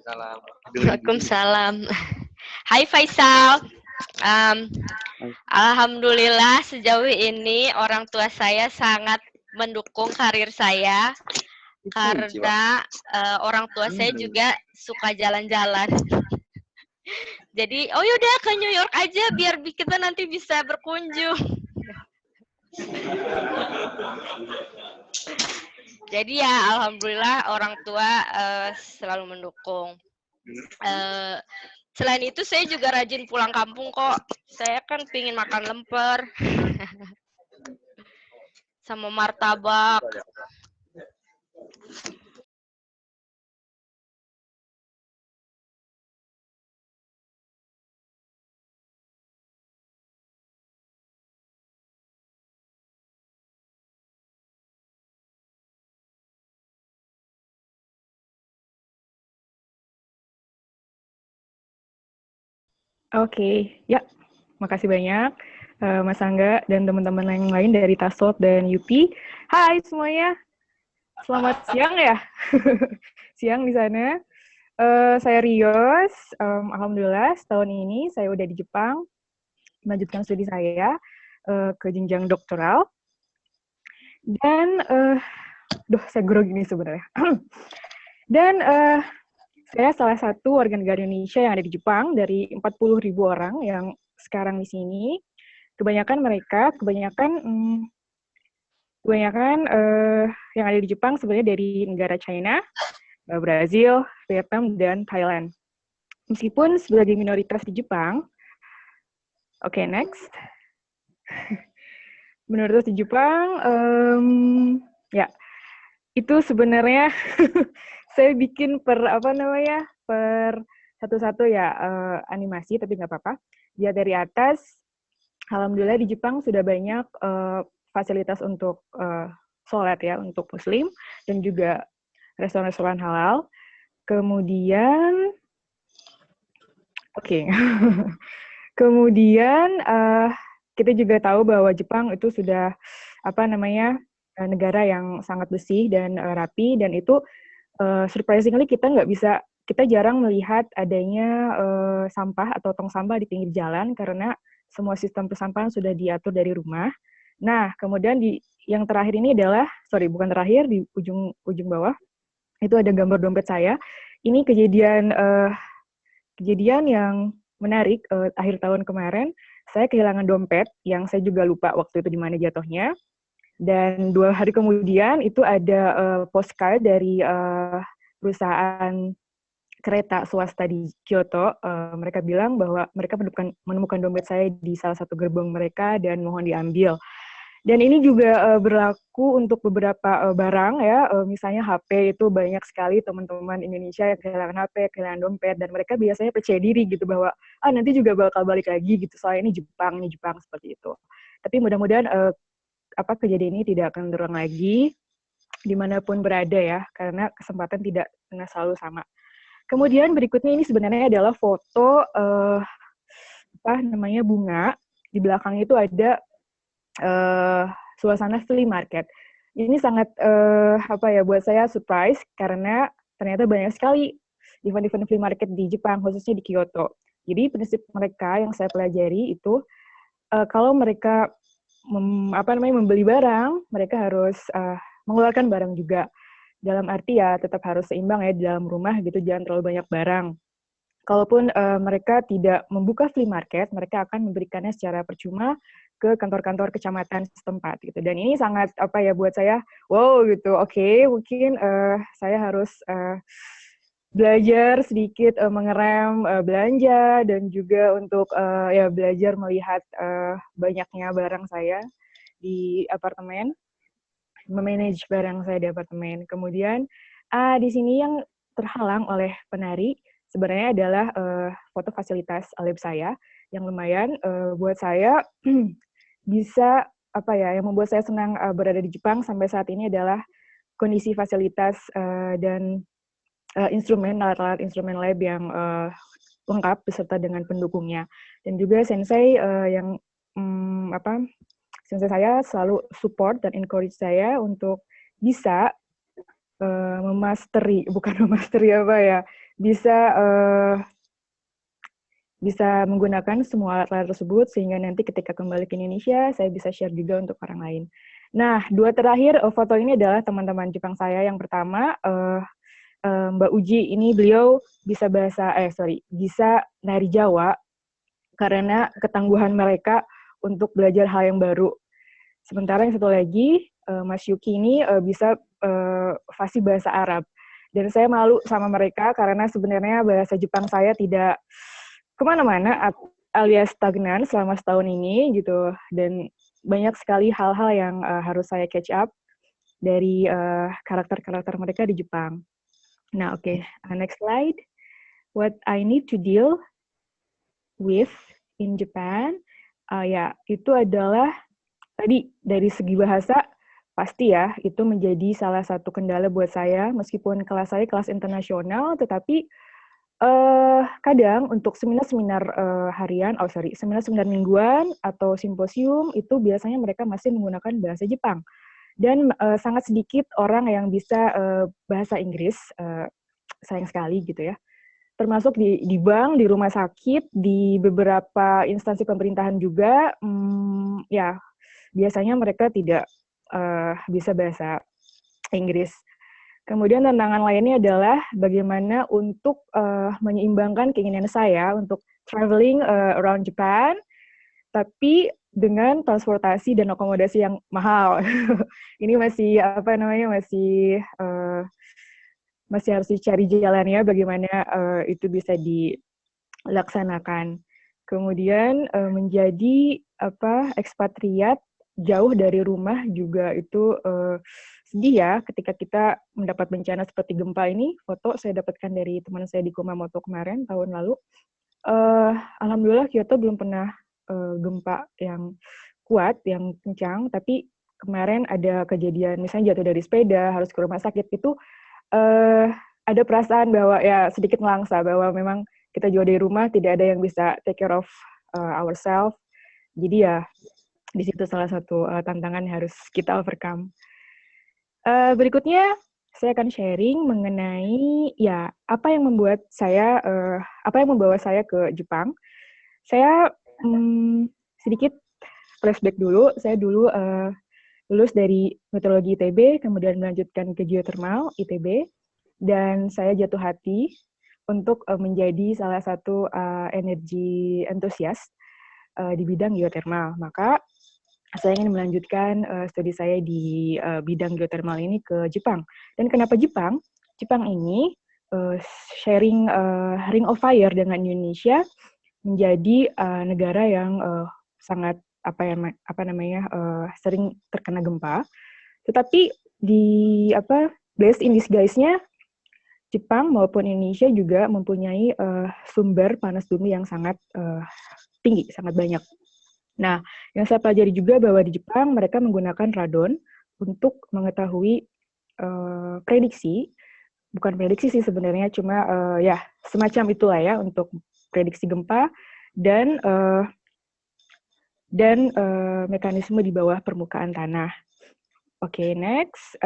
Waalaikumsalam. Hai Faisal. Alhamdulillah sejauh ini orang tua saya sangat mendukung karir saya karena orang tua saya juga suka jalan-jalan. Jadi, oh yaudah ke New York aja biar kita nanti bisa berkunjung. Jadi ya alhamdulillah orang tua selalu mendukung. Selain itu saya juga rajin pulang kampung kok. Saya kan pingin makan lemper sama martabak. Oke, ya, makasih banyak Mas Angga dan teman-teman yang lain dari TASOT dan UPI. Hai semuanya, selamat siang ya, siang di sana. Saya Rios, alhamdulillah setahun ini saya udah di Jepang, melanjutkan studi saya ke jenjang doktoral. Dan, saya grogi nih sebenarnya. Dan saya salah satu warga negara Indonesia yang ada di Jepang dari 40.000 orang yang sekarang di sini. Kebanyakan yang ada di Jepang sebenarnya dari negara China, Brazil, Vietnam, dan Thailand. Meskipun sebagai minoritas di Jepang, oke, next. Minoritas di Jepang, ya, itu sebenarnya saya bikin per satu-satu ya animasi, tapi nggak apa-apa. Dia dari atas, alhamdulillah di Jepang sudah banyak fasilitas untuk sholat ya, untuk Muslim, dan juga restoran-restoran halal. Kemudian, kemudian kita juga tahu bahwa Jepang itu sudah negara yang sangat bersih dan rapi, dan itu surprisingly kita jarang melihat adanya sampah atau tong sampah di pinggir jalan karena semua sistem persampahan sudah diatur dari rumah. Nah, kemudian yang terakhir ini adalah, bukan terakhir, di ujung bawah itu ada gambar dompet saya. Ini kejadian yang menarik akhir tahun kemarin. Saya kehilangan dompet yang saya juga lupa waktu itu di mana jatuhnya. Dan 2 hari kemudian itu ada postcard dari perusahaan kereta swasta di Kyoto. Mereka bilang bahwa mereka menemukan dompet saya di salah satu gerbong mereka dan mohon diambil. Dan ini juga berlaku untuk beberapa barang ya, misalnya HP itu banyak sekali teman-teman Indonesia yang kehilangan HP, kehilangan dompet, dan mereka biasanya percaya diri gitu bahwa nanti juga bakal balik lagi gitu, soalnya ini Jepang seperti itu. Tapi mudah-mudahan kejadian ini tidak akan terulang lagi dimanapun berada ya, karena kesempatan tidak pernah selalu sama. Kemudian berikutnya ini sebenarnya adalah foto bunga. Di belakang itu ada suasana flea market. Ini sangat buat saya surprise karena ternyata banyak sekali event-event flea market di Jepang, khususnya di Kyoto. Jadi prinsip mereka yang saya pelajari itu kalau mereka membeli barang, mereka harus mengeluarkan barang juga. Dalam arti ya tetap harus seimbang ya di dalam rumah gitu, jangan terlalu banyak barang. Kalaupun mereka tidak membuka flea market, mereka akan memberikannya secara percuma ke kantor-kantor kecamatan setempat gitu. Dan ini sangat buat saya, wow gitu. Oke, mungkin saya harus belajar sedikit mengerem belanja dan juga untuk belajar melihat banyaknya barang saya di apartemen. memanage barang saya di apartemen. Kemudian di sini yang terhalang oleh penari sebenarnya adalah foto fasilitas lab saya yang lumayan buat saya bisa yang membuat saya senang berada di Jepang sampai saat ini adalah kondisi fasilitas dan alat-alat instrumen lab yang lengkap beserta dengan pendukungnya. Dan juga sensei sensei saya selalu support dan encourage saya untuk bisa bisa menggunakan semua alat-alat tersebut sehingga nanti ketika kembali ke Indonesia saya bisa share juga untuk orang lain. Nah, dua terakhir foto ini adalah teman-teman Jepang saya. Yang pertama Mbak Uji, ini beliau bisa bisa nari Jawa karena ketangguhan mereka untuk belajar hal yang baru. Sementara yang satu lagi Mas Yuki ini bisa fasih bahasa Arab. Dan saya malu sama mereka karena sebenarnya bahasa Jepang saya tidak kemana-mana alias stagnan selama setahun ini gitu. Dan banyak sekali hal-hal yang harus saya catch up dari karakter-karakter mereka di Jepang. Nah, oke. Next slide. What I need to deal with in Japan, itu adalah tadi dari segi bahasa pasti ya itu menjadi salah satu kendala buat saya meskipun kelas saya kelas internasional, tetapi kadang untuk seminar-seminar seminar mingguan atau simposium itu biasanya mereka masih menggunakan bahasa Jepang. Dan sangat sedikit orang yang bisa bahasa Inggris, sayang sekali gitu ya. Termasuk di bank, di rumah sakit, di beberapa instansi pemerintahan juga, biasanya mereka tidak bisa bahasa Inggris. Kemudian tantangan lainnya adalah bagaimana untuk menyeimbangkan keinginan saya untuk traveling around Japan, tapi dengan transportasi dan akomodasi yang mahal. Ini masih masih harus dicari jalannya bagaimana itu bisa dilaksanakan. Kemudian menjadi ekspatriat jauh dari rumah juga itu sedih ya ketika kita mendapat bencana seperti gempa ini. Foto saya dapatkan dari teman saya di Kumamoto kemarin tahun lalu. Alhamdulillah Kyoto belum pernah gempa yang kuat, yang kencang, tapi kemarin ada kejadian misalnya jatuh dari sepeda, harus ke rumah sakit, itu ada perasaan bahwa ya sedikit melangsa, bahwa memang kita jauh dari rumah, tidak ada yang bisa take care of ourselves. Jadi ya, di situ salah satu tantangan yang harus kita overcome. Berikutnya, saya akan sharing mengenai ya apa yang membawa saya ke Jepang. Saya sedikit flashback dulu. Saya dulu lulus dari meteorologi ITB, kemudian melanjutkan ke geothermal ITB, dan saya jatuh hati untuk menjadi salah satu energi entusias di bidang geothermal. Maka saya ingin melanjutkan studi saya di bidang geothermal ini ke Jepang. Dan kenapa Jepang? Jepang ini sharing Ring of Fire dengan Indonesia menjadi negara yang sangat sering terkena gempa. Tetapi blessed in disguise-nya Jepang maupun Indonesia juga mempunyai sumber panas bumi yang sangat tinggi, sangat banyak. Nah, yang saya pelajari juga bahwa di Jepang mereka menggunakan radon untuk mengetahui bukan prediksi sih sebenarnya, cuma semacam itulah ya untuk prediksi gempa dan mekanisme di bawah permukaan tanah. Oke, next.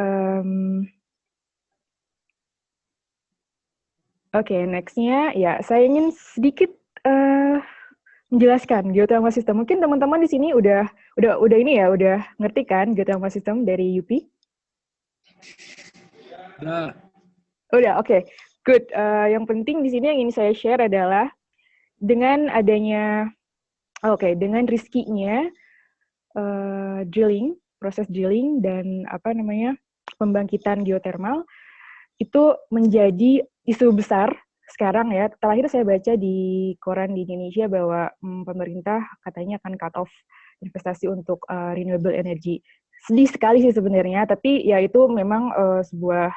Next-nya ya saya ingin sedikit menjelaskan geothermal system. Mungkin teman-teman di sini udah ngerti kan geothermal system dari UP? Udah, oke. Good. Yang penting di sini yang ingin saya share adalah dengan adanya dengan riskinya proses drilling dan pembangkitan geothermal itu menjadi isu besar sekarang ya. Terakhir saya baca di koran di Indonesia bahwa pemerintah katanya akan cut off investasi untuk renewable energy. sedih sekali sih sebenarnya, tapi ya itu memang sebuah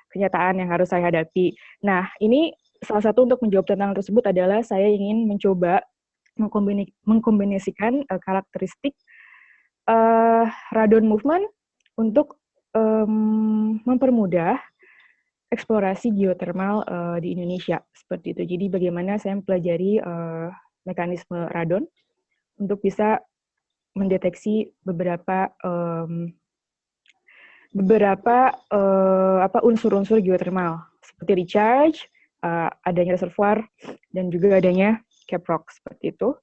kenyataan yang harus saya hadapi. Nah, ini salah satu untuk menjawab tantangan tersebut adalah saya ingin mencoba mengkombinasikan karakteristik radon movement untuk mempermudah eksplorasi geothermal di Indonesia seperti itu. Jadi bagaimana saya mempelajari mekanisme radon untuk bisa mendeteksi beberapa unsur-unsur geothermal seperti recharge, adanya reservoir, dan juga adanya caprock seperti itu.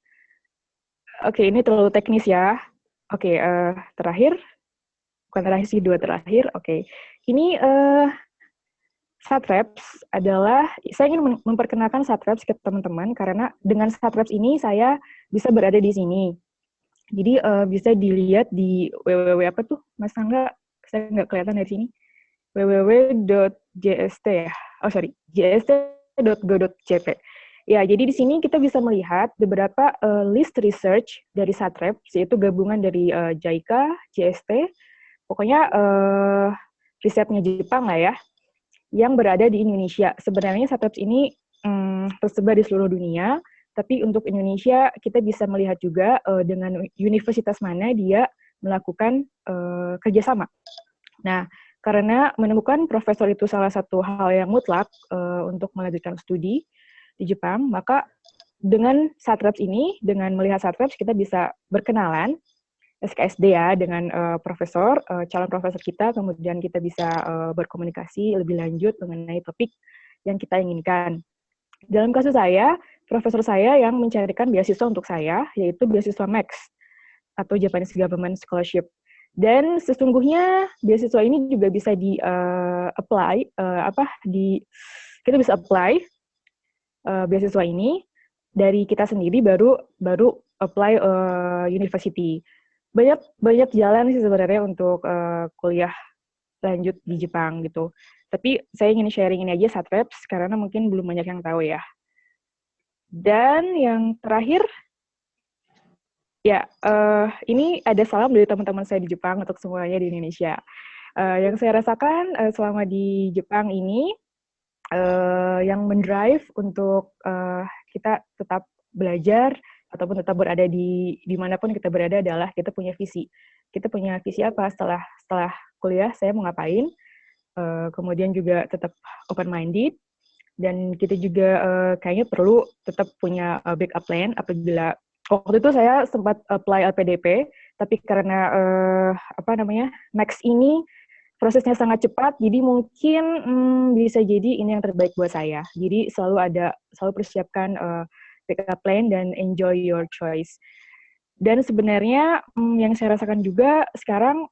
Oke, ini terlalu teknis ya. Oke, terakhir, bukan terakhir sih, dua terakhir. Oke, ini SATREPS adalah, saya ingin memperkenalkan SATREPS ke teman-teman karena dengan SATREPS ini saya bisa berada di sini. Jadi bisa dilihat di www apa tuh, Mas Angga? Saya nggak kelihatan dari sini. www.jst ya. Oh sorry, jst.go.cp. Ya, jadi di sini kita bisa melihat beberapa list research dari SATREPS, yaitu gabungan dari JICA, JST, pokoknya risetnya Jepang lah ya, yang berada di Indonesia. Sebenarnya SATREPS ini tersebar di seluruh dunia, tapi untuk Indonesia kita bisa melihat juga dengan universitas mana dia melakukan kerjasama. Nah, karena menemukan profesor itu salah satu hal yang mutlak untuk melanjutkan studi di Jepang, maka dengan SATREPS ini, dengan melihat SATREPS, kita bisa berkenalan, SKSD ya, dengan profesor, calon profesor kita, kemudian kita bisa berkomunikasi lebih lanjut mengenai topik yang kita inginkan. Dalam kasus saya, profesor saya yang mencarikan beasiswa untuk saya, yaitu beasiswa MAX, atau Japanese Government Scholarship. Dan sesungguhnya beasiswa ini juga bisa kita bisa apply beasiswa ini dari kita sendiri baru apply university. Banyak jalan sih sebenarnya untuk kuliah lanjut di Jepang gitu. Tapi saya ingin sharing ini aja SATREPS karena mungkin belum banyak yang tahu ya. Dan yang terakhir, ya ini ada salam dari teman-teman saya di Jepang untuk semuanya di Indonesia. Yang saya rasakan selama di Jepang ini, yang mendrive untuk kita tetap belajar ataupun tetap berada di dimanapun kita berada adalah kita punya visi. Kita punya visi apa setelah kuliah saya mau ngapain, kemudian juga tetap open minded, dan kita juga kayaknya perlu tetap punya backup plan apabila waktu itu saya sempat apply LPDP, tapi karena Max ini prosesnya sangat cepat, jadi mungkin bisa jadi ini yang terbaik buat saya. Jadi selalu persiapkan backup plan dan enjoy your choice. Dan sebenarnya yang saya rasakan juga sekarang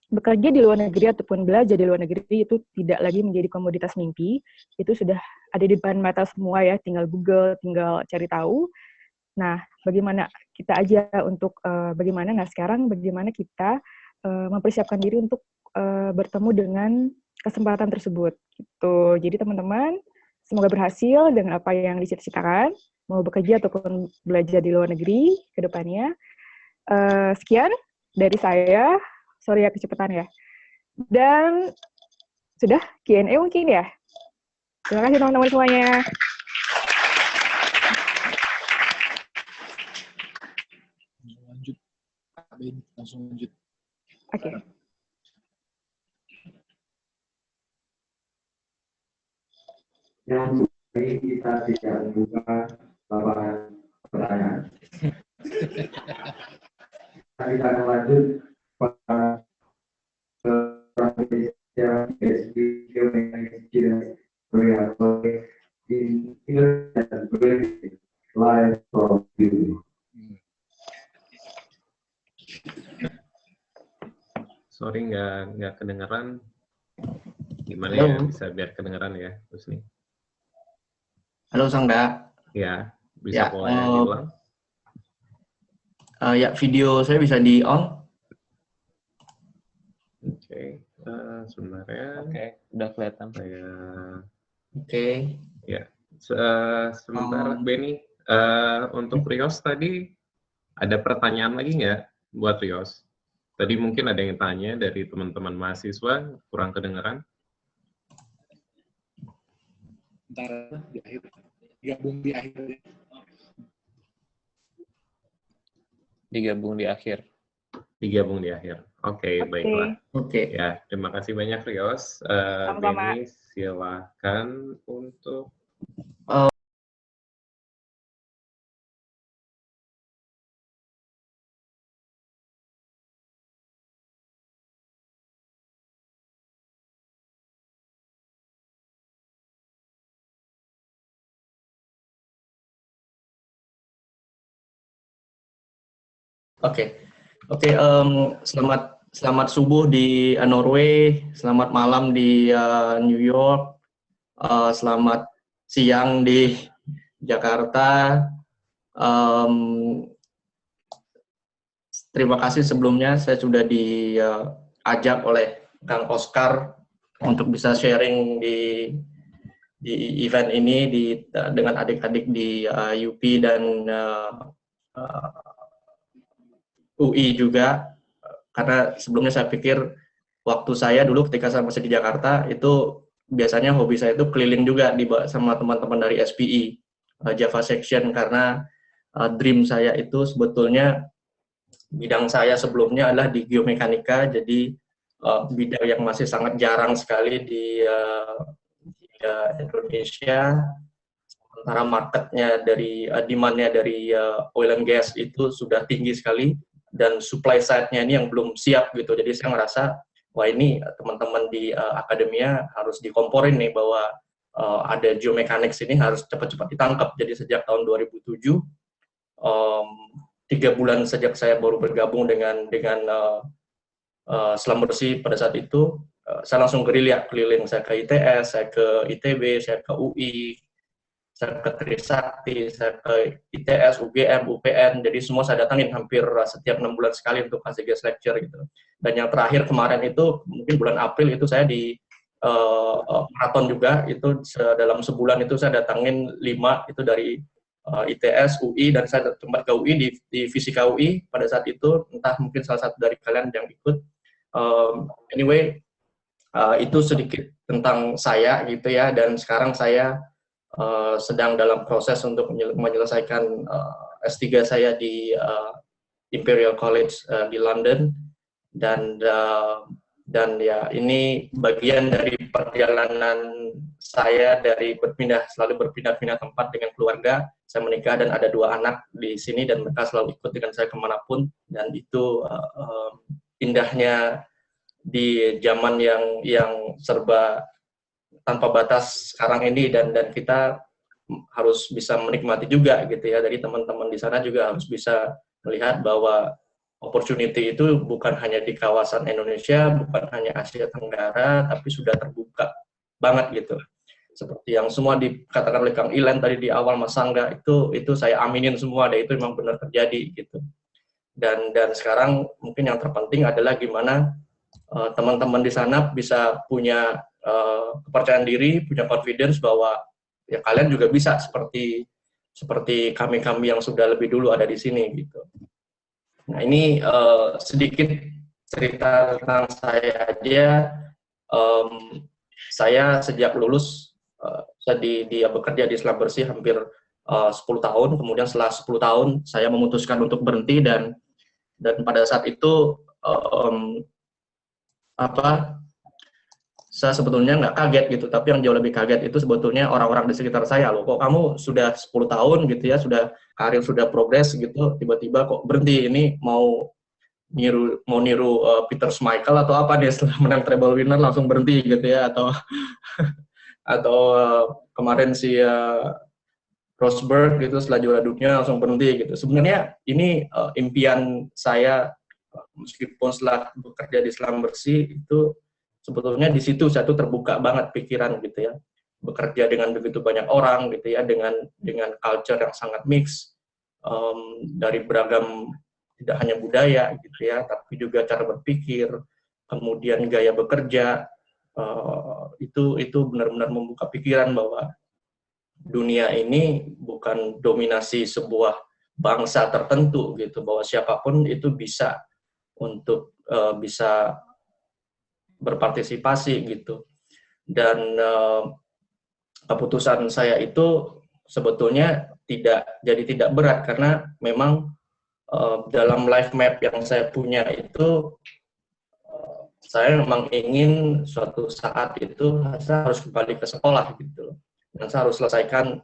bekerja di luar negeri ataupun belajar di luar negeri itu tidak lagi menjadi komoditas mimpi, itu sudah ada di depan mata semua ya, tinggal Google, tinggal cari tahu. Nah, bagaimana kita aja untuk bagaimana kita mempersiapkan diri untuk bertemu dengan kesempatan tersebut. Gitu. Jadi teman-teman, semoga berhasil dengan apa yang dicita-citakan, mau bekerja ataupun belajar di luar negeri ke depannya. Sekian dari saya. Sorry ya kecepatan ya. Dan sudah Q&A mungkin ya. Terima kasih teman-teman semuanya. Lanjut. Langsung lanjut. Oke. Yang baik kita tidak membuka lapangan pertanyaan. Kita akan lanjut pada Indonesia live from you. Sorry nggak kedengeran. Gimana ya bisa biar kedengeran ya, Husni? Halo Sangda. Ya, bisa mulai diulang. Ya, video saya bisa di on. Oke, sebenarnya. Oke, udah kelihatan. Oke. Ya, sebentar Benny. Untuk Rios tadi ada pertanyaan lagi nggak buat Rios? Tadi mungkin ada yang tanya dari teman-teman mahasiswa, kurang kedengeran. Ntar di akhir, gabung di akhir. Digabung di akhir. Digabung di akhir. Oke, baiklah. Oke. Ya, terima kasih banyak Rios. Sama-sama. Beni, silakan untuk Oke, selamat subuh di Norway, selamat malam di New York, selamat siang di Jakarta. Terima kasih sebelumnya, saya sudah diajak oleh Kang Oscar untuk bisa sharing di event ini dengan adik-adik di UP dan UI juga, karena sebelumnya saya pikir waktu saya dulu ketika saya masih di Jakarta itu biasanya hobi saya itu keliling juga sama teman-teman dari SPE Java Section, karena dream saya itu sebetulnya bidang saya sebelumnya adalah di geomekanika, jadi bidang yang masih sangat jarang sekali di Indonesia. Sementara marketnya dari demand-nya dari oil and gas itu sudah tinggi sekali, dan supply side-nya ini yang belum siap gitu. Jadi saya ngerasa, wah ini teman-teman di akademia harus dikomporin nih bahwa ada geomechanics ini harus cepat-cepat ditangkap. Jadi sejak tahun 2007, 3 bulan sejak saya baru bergabung dengan Selam Bersih pada saat itu, saya langsung gerilya keliling. Saya ke ITS, saya ke ITB, saya ke UI, saya ke Trisakti, saya ke ITS, UGM, UPN, jadi semua saya datangin hampir setiap 6 bulan sekali untuk kasih guest lecture gitu. Dan yang terakhir kemarin itu, mungkin bulan April itu saya di maraton juga, itu dalam sebulan itu saya datangin 5, itu dari ITS, UI, dan saya tempat ke UI di Fisika UI pada saat itu, entah mungkin salah satu dari kalian yang ikut. Anyway, itu sedikit tentang saya gitu ya, dan sekarang saya sedang dalam proses untuk menyelesaikan S3 saya di Imperial College di London, dan ya ini bagian dari perjalanan saya dari selalu berpindah-pindah tempat dengan keluarga. Saya menikah dan ada 2 anak di sini, dan mereka selalu ikut dengan saya kemanapun, dan itu indahnya di zaman yang serba tanpa batas sekarang ini, dan kita harus bisa menikmati juga gitu ya. Dari teman-teman di sana juga harus bisa melihat bahwa opportunity itu bukan hanya di kawasan Indonesia, bukan hanya Asia Tenggara, tapi sudah terbuka banget gitu. Seperti yang semua dikatakan oleh Kang Ilan tadi di awal, Mas Angga, itu saya aminin semua, dan itu memang benar terjadi gitu. Dan sekarang mungkin yang terpenting adalah gimana teman-teman di sana bisa punya kepercayaan diri, punya confidence bahwa ya kalian juga bisa seperti kami-kami yang sudah lebih dulu ada di sini gitu. Nah ini sedikit cerita tentang saya aja. Saya sejak lulus saya bekerja di Selam Bersih hampir 10 tahun. Kemudian setelah 10 tahun saya memutuskan untuk berhenti, dan pada saat itu saya sebetulnya nggak kaget gitu, tapi yang jauh lebih kaget itu sebetulnya orang-orang di sekitar saya. Loh, kok kamu sudah 10 tahun gitu ya, karir sudah progres gitu, tiba-tiba kok berhenti, ini mau niru Peter Schmeichel atau apa nih, setelah menang treble winner langsung berhenti gitu ya, atau kemarin si Rosberg gitu setelah juara dunia langsung berhenti gitu. Sebenarnya ini impian saya, meskipun setelah bekerja di Selam Bersih itu sebetulnya di situ saya tuh terbuka banget pikiran gitu ya, bekerja dengan begitu banyak orang gitu ya, dengan culture yang sangat mix, dari beragam, tidak hanya budaya gitu ya, tapi juga cara berpikir, kemudian gaya bekerja, itu benar-benar membuka pikiran bahwa dunia ini bukan dominasi sebuah bangsa tertentu gitu, bahwa siapapun itu bisa untuk bisa berpartisipasi gitu. Dan keputusan saya itu sebetulnya tidak berat, karena memang dalam life map yang saya punya itu saya memang ingin suatu saat itu saya harus kembali ke sekolah gitu loh. Dan saya harus selesaikan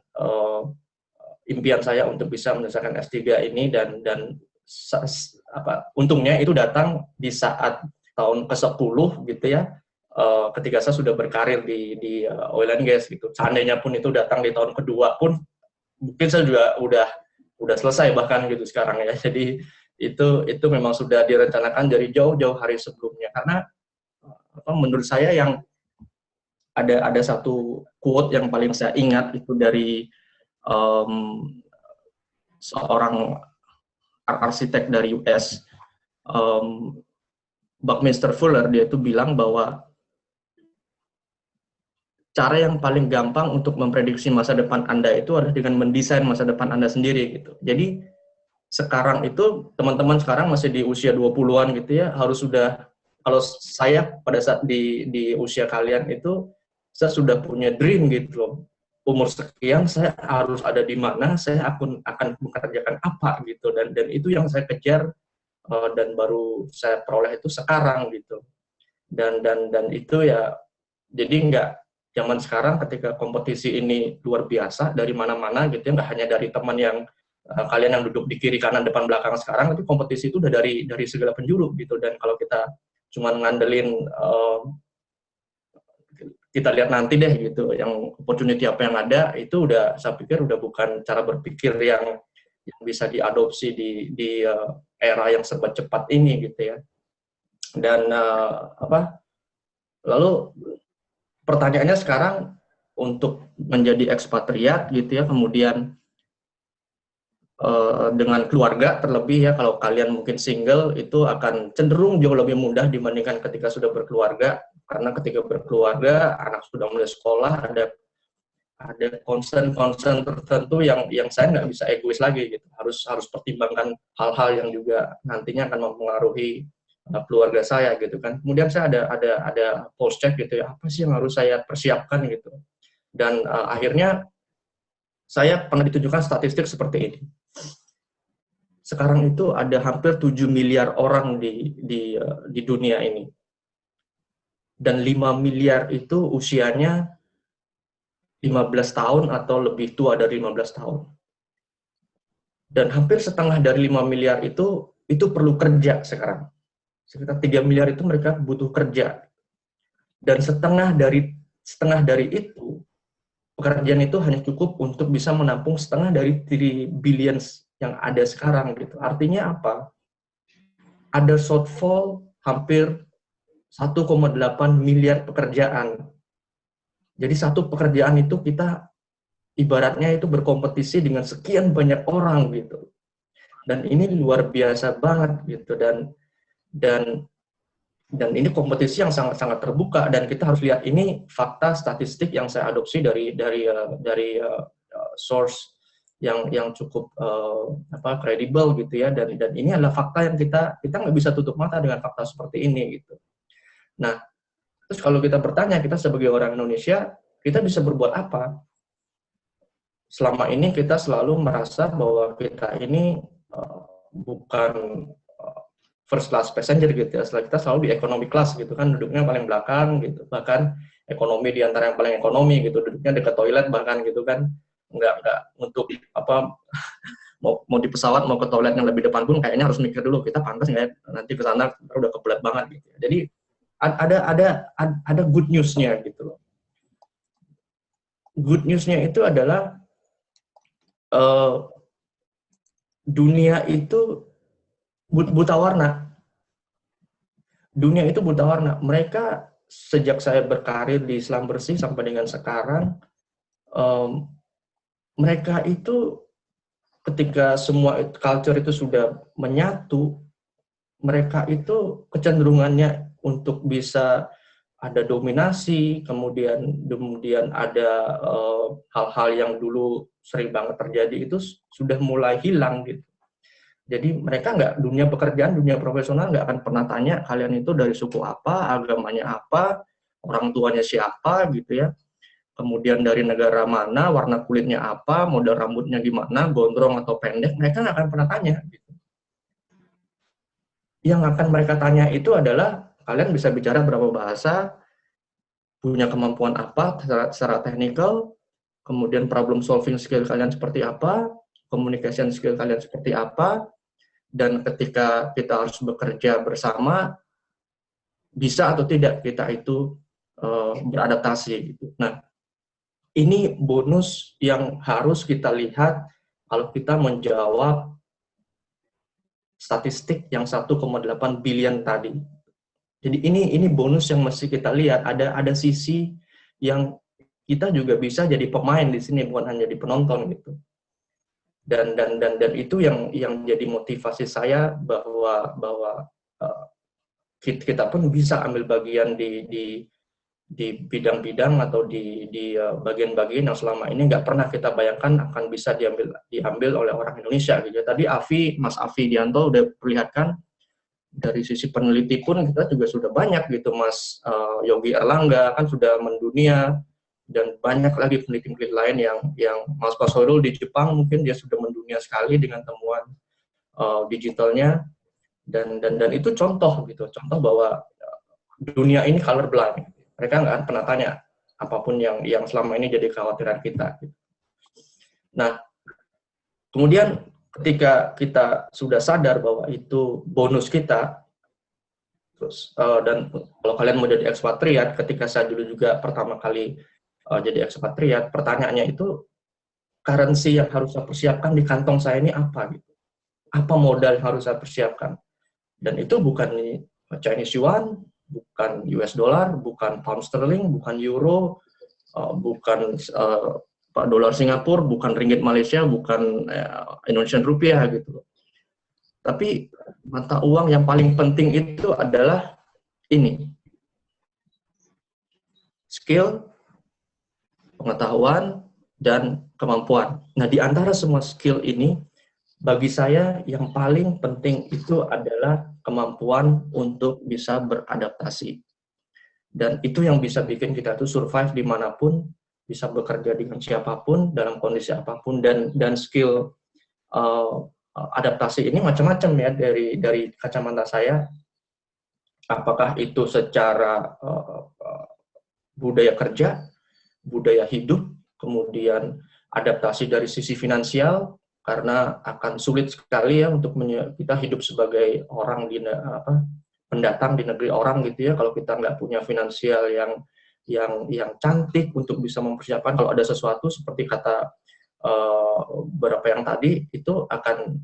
impian saya untuk bisa menyelesaikan S3 ini, dan untungnya itu datang di saat tahun ke-10 gitu ya, ketika saya sudah berkarir di oil and gas gitu. Seandainya pun itu datang di tahun kedua pun mungkin saya juga udah selesai bahkan gitu sekarang ya. Jadi itu memang sudah direncanakan dari jauh-jauh hari sebelumnya, karena menurut saya yang ada satu quote yang paling saya ingat itu dari seorang arsitek dari US, Buckminster Fuller. Dia itu bilang bahwa cara yang paling gampang untuk memprediksi masa depan Anda itu adalah dengan mendesain masa depan Anda sendiri gitu. Jadi sekarang itu teman-teman sekarang masih di usia 20-an gitu ya, harus sudah, kalau saya pada saat di usia kalian itu saya sudah punya dream gitu loh. Umur sekian saya harus ada di mana, saya akan mengerjakan apa gitu, dan itu yang saya kejar, dan baru saya peroleh itu sekarang gitu. Dan itu ya, jadi nggak zaman sekarang ketika kompetisi ini luar biasa dari mana-mana gitu ya, nggak hanya dari teman yang kalian yang duduk di kiri kanan depan belakang sekarang, tapi kompetisi itu udah dari segala penjuru gitu. Dan kalau kita cuma ngandelin kita lihat nanti deh gitu, yang opportunity apa yang ada, itu udah, saya pikir udah bukan cara berpikir yang bisa diadopsi di era yang serba cepat ini gitu ya. Dan lalu pertanyaannya sekarang untuk menjadi ekspatriat gitu ya, kemudian dengan keluarga terlebih ya, kalau kalian mungkin single itu akan cenderung jauh lebih mudah dibandingkan ketika sudah berkeluarga. Karena ketika berkeluarga, anak sudah mulai sekolah, ada concern tertentu yang saya nggak bisa egois lagi gitu. Harus pertimbangkan hal-hal yang juga nantinya akan mempengaruhi keluarga saya gitu kan. Kemudian saya ada pulse check gitu ya, apa sih yang harus saya persiapkan gitu. Dan akhirnya saya pernah ditunjukkan statistik seperti ini. Sekarang itu ada hampir 7 miliar orang di dunia ini. Dan 5 miliar itu usianya 15 tahun atau lebih tua dari 15 tahun. Dan hampir setengah dari 5 miliar itu perlu kerja sekarang. Sekitar 3 miliar itu mereka butuh kerja. Dan setengah dari itu, pekerjaan itu hanya cukup untuk bisa menampung setengah dari 3 billions yang ada sekarang gitu. Artinya apa? Ada shortfall hampir 1,8 miliar pekerjaan. Jadi satu pekerjaan itu kita ibaratnya itu berkompetisi dengan sekian banyak orang gitu. Dan ini luar biasa banget gitu, dan ini kompetisi yang sangat terbuka, dan kita harus lihat ini fakta statistik yang saya adopsi dari source yang cukup kredibel gitu ya, dan ini adalah fakta yang kita nggak bisa tutup mata dengan fakta seperti ini gitu. Nah, terus kalau kita bertanya, kita sebagai orang Indonesia, kita bisa berbuat apa? Selama ini kita selalu merasa bahwa kita ini bukan first class passenger gitu ya. Setelah kita selalu di economy class gitu kan, duduknya paling belakang gitu. Bahkan ekonomi di antara yang paling ekonomi gitu, duduknya dekat toilet bahkan gitu kan. Enggak untuk mau di pesawat mau ke toilet yang lebih depan pun kayaknya harus mikir dulu, kita pantas nggak ya nanti ke sana udah kebelet banget gitu. Jadi ada good news-nya gitu loh. Good news-nya itu adalah dunia itu buta warna. Dunia itu buta warna. Mereka sejak saya berkarir di Islam Bersih sampai dengan sekarang, mereka itu ketika semua culture itu sudah menyatu, mereka itu kecenderungannya untuk bisa ada dominasi, kemudian ada hal-hal yang dulu sering banget terjadi itu sudah mulai hilang gitu. Jadi mereka nggak, dunia pekerjaan, dunia profesional nggak akan pernah tanya kalian itu dari suku apa, agamanya apa, orang tuanya siapa gitu ya. Kemudian dari negara mana, warna kulitnya apa, model rambutnya gimana, gondrong atau pendek, mereka nggak akan pernah tanya. Gitu. Yang akan mereka tanya itu adalah kalian bisa bicara berapa bahasa, punya kemampuan apa secara teknikal, kemudian problem solving skill kalian seperti apa, communication skill kalian seperti apa, dan ketika kita harus bekerja bersama, bisa atau tidak kita itu beradaptasi. Gitu. Nah, ini bonus yang harus kita lihat kalau kita menjawab statistik yang 1,8 billion tadi. Jadi ini bonus yang mesti kita lihat. Ada sisi yang kita juga bisa jadi pemain di sini, bukan hanya jadi penonton gitu. Dan itu yang jadi motivasi saya bahwa kita pun bisa ambil bagian di bidang-bidang atau di bagian-bagian yang selama ini nggak pernah kita bayangkan akan bisa diambil oleh orang Indonesia gitu. Tadi Mas Afi Dianto udah perlihatkan dari sisi peneliti pun kita juga sudah banyak gitu, Mas Yogi Erlangga kan sudah mendunia, dan banyak lagi peneliti-peneliti lain yang Mas Pasodul di Jepang mungkin dia sudah mendunia sekali dengan temuan digitalnya, dan itu contoh gitu, contoh bahwa dunia ini colorblind. Mereka nggak akan pernah tanya apapun yang selama ini jadi kekhawatiran kita. Nah, kemudian ketika kita sudah sadar bahwa itu bonus kita, terus dan kalau kalian mau jadi ekspatriat, ketika saya dulu juga pertama kali jadi ekspatriat, pertanyaannya itu currency yang harus saya persiapkan di kantong saya ini apa gitu, apa modal yang harus saya persiapkan, dan itu bukan Chinese yuan, bukan US dollar, bukan pound sterling, bukan euro, bukan dolar Singapura, bukan ringgit Malaysia, bukan Indonesian rupiah gitu. Tapi mata uang yang paling penting itu adalah ini. Skill, pengetahuan, dan kemampuan. Nah, di antara semua skill ini, bagi saya yang paling penting itu adalah kemampuan untuk bisa beradaptasi. Dan itu yang bisa bikin kita tuh survive dimanapun, bisa bekerja dengan siapapun, dalam kondisi apapun, dan skill adaptasi ini macam-macam ya dari kacamata saya. Apakah itu secara budaya kerja, budaya hidup, kemudian adaptasi dari sisi finansial, karena akan sulit sekali ya untuk kita hidup sebagai orang pendatang di negeri orang gitu ya, kalau kita nggak punya finansial yang cantik untuk bisa mempersiapkan kalau ada sesuatu seperti kata beberapa yang tadi, itu akan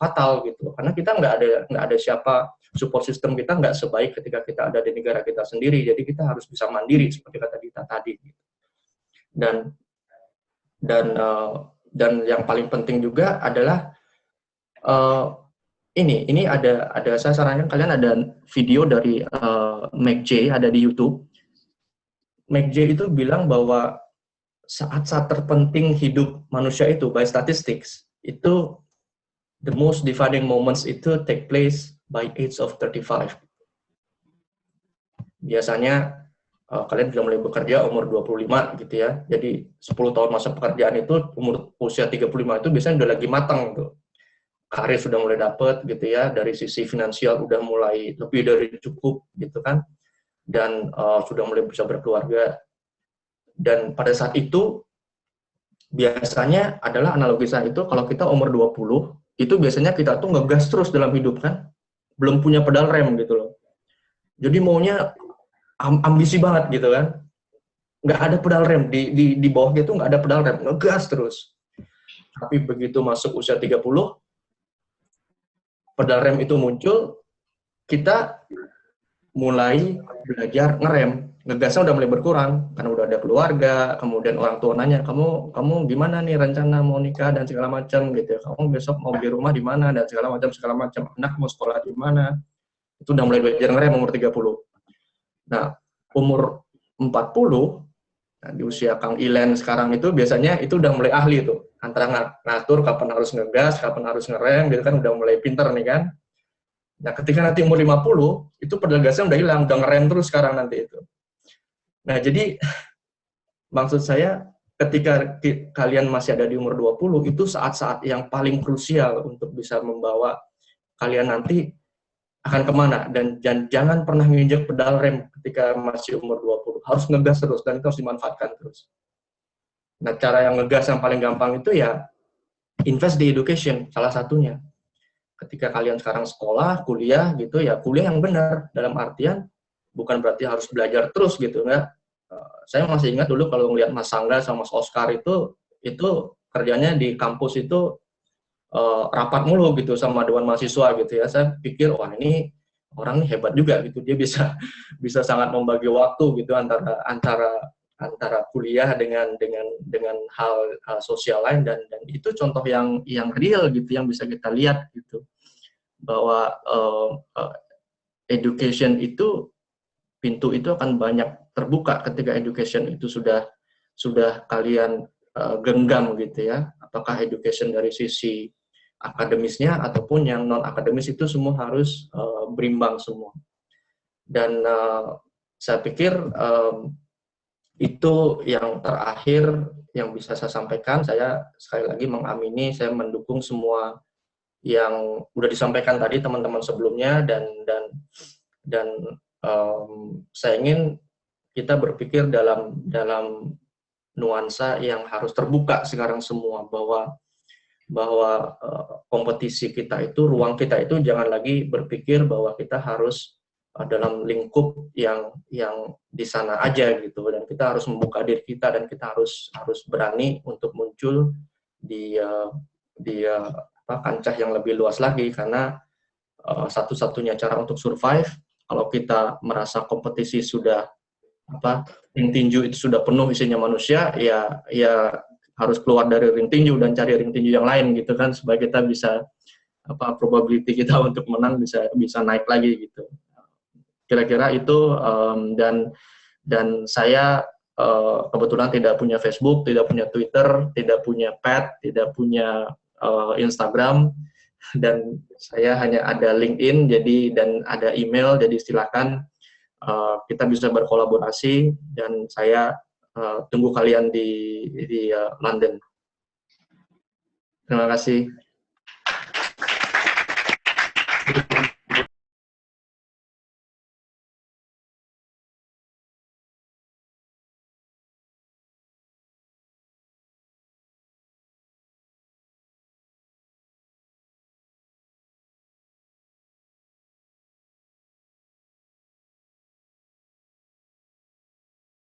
fatal gitu, karena kita nggak ada siapa, support system kita nggak sebaik ketika kita ada di negara kita sendiri, jadi kita harus bisa mandiri seperti kata Dita tadi gitu. Dan yang paling penting juga adalah ini ada saya sarankan kalian ada video dari McJ, ada di YouTube. McJ itu bilang bahwa saat-saat terpenting hidup manusia itu by statistics itu the most defining moments itu take place by age of 35. Biasanya kalian sudah mulai bekerja umur 25 gitu ya. Jadi 10 tahun masa pekerjaan itu usia 35 itu biasanya udah lagi matang gitu. Karir sudah mulai dapet gitu ya, dari sisi finansial udah mulai lebih dari cukup gitu kan. Dan sudah mulai bisa berkeluarga. Dan pada saat itu biasanya adalah analogi saya itu kalau kita umur 20 itu biasanya kita tuh ngegas terus dalam hidup kan. Belum punya pedal rem gitu loh. Jadi maunya ambisi banget gitu kan, nggak ada pedal rem di bawahnya tuh nggak ada pedal rem, ngegas terus. Tapi begitu masuk usia 30, pedal rem itu muncul, kita mulai belajar ngerem, ngegasnya udah mulai berkurang karena udah ada keluarga, kemudian orang tua nanya, kamu gimana nih rencana mau nikah dan segala macam gitu, kamu besok mau beli rumah di mana dan segala macam, anak mau sekolah di mana, itu udah mulai belajar ngerem umur 30. Nah, umur 40 Nah, di usia Kang Ilen sekarang itu biasanya itu udah mulai ahli tuh, antara ngatur kapan harus ngegas, kapan harus ngerem, gitu kan udah mulai pinter nih kan. Nah, ketika nanti umur 50, itu pedal gasnya udah hilang, udah ngerem terus sekarang nanti itu. Nah, jadi maksud saya ketika kalian masih ada di umur 20, itu saat-saat yang paling krusial untuk bisa membawa kalian nanti akan kemana, dan jangan pernah menginjak pedal rem ketika masih umur 20, harus ngegas terus, dan itu harus dimanfaatkan terus. Nah, cara yang ngegas yang paling gampang itu ya invest di education, salah satunya. Ketika kalian sekarang sekolah, kuliah gitu ya, kuliah yang benar, dalam artian bukan berarti harus belajar terus gitu, enggak. Saya masih ingat dulu kalau ngeliat Mas Sangga sama Mas Oscar itu kerjanya di kampus itu rapat mulu gitu sama dewan mahasiswa gitu ya. Saya pikir wah ini orang ini hebat juga gitu, dia bisa sangat membagi waktu gitu antara kuliah dengan hal sosial lain, dan itu contoh yang real gitu yang bisa kita lihat gitu, bahwa education itu pintu itu akan banyak terbuka ketika education itu sudah kalian genggam gitu ya. Apakah education dari sisi akademisnya ataupun yang non akademis, itu semua harus berimbang semua. Dan saya pikir itu yang terakhir yang bisa saya sampaikan. Saya sekali lagi mengamini, saya mendukung semua yang udah disampaikan tadi teman-teman sebelumnya, dan saya ingin kita berpikir dalam nuansa yang harus terbuka sekarang semua, bahwa kompetisi kita itu, ruang kita itu jangan lagi berpikir bahwa kita harus dalam lingkup yang di sana aja gitu, dan kita harus membuka diri kita, dan kita harus berani untuk muncul di kancah yang lebih luas lagi, karena satu-satunya cara untuk survive kalau kita merasa kompetisi sudah ring tinju itu sudah penuh isinya manusia, ya harus keluar dari ring tinju dan cari ring tinju yang lain gitu kan, supaya kita bisa probability kita untuk menang bisa naik lagi gitu. Kira-kira itu, dan saya kebetulan tidak punya Facebook, tidak punya Twitter, tidak punya Pad, tidak punya Instagram, dan saya hanya ada LinkedIn, dan ada email, jadi silakan kita bisa berkolaborasi, dan saya tunggu kalian di London. Terima kasih.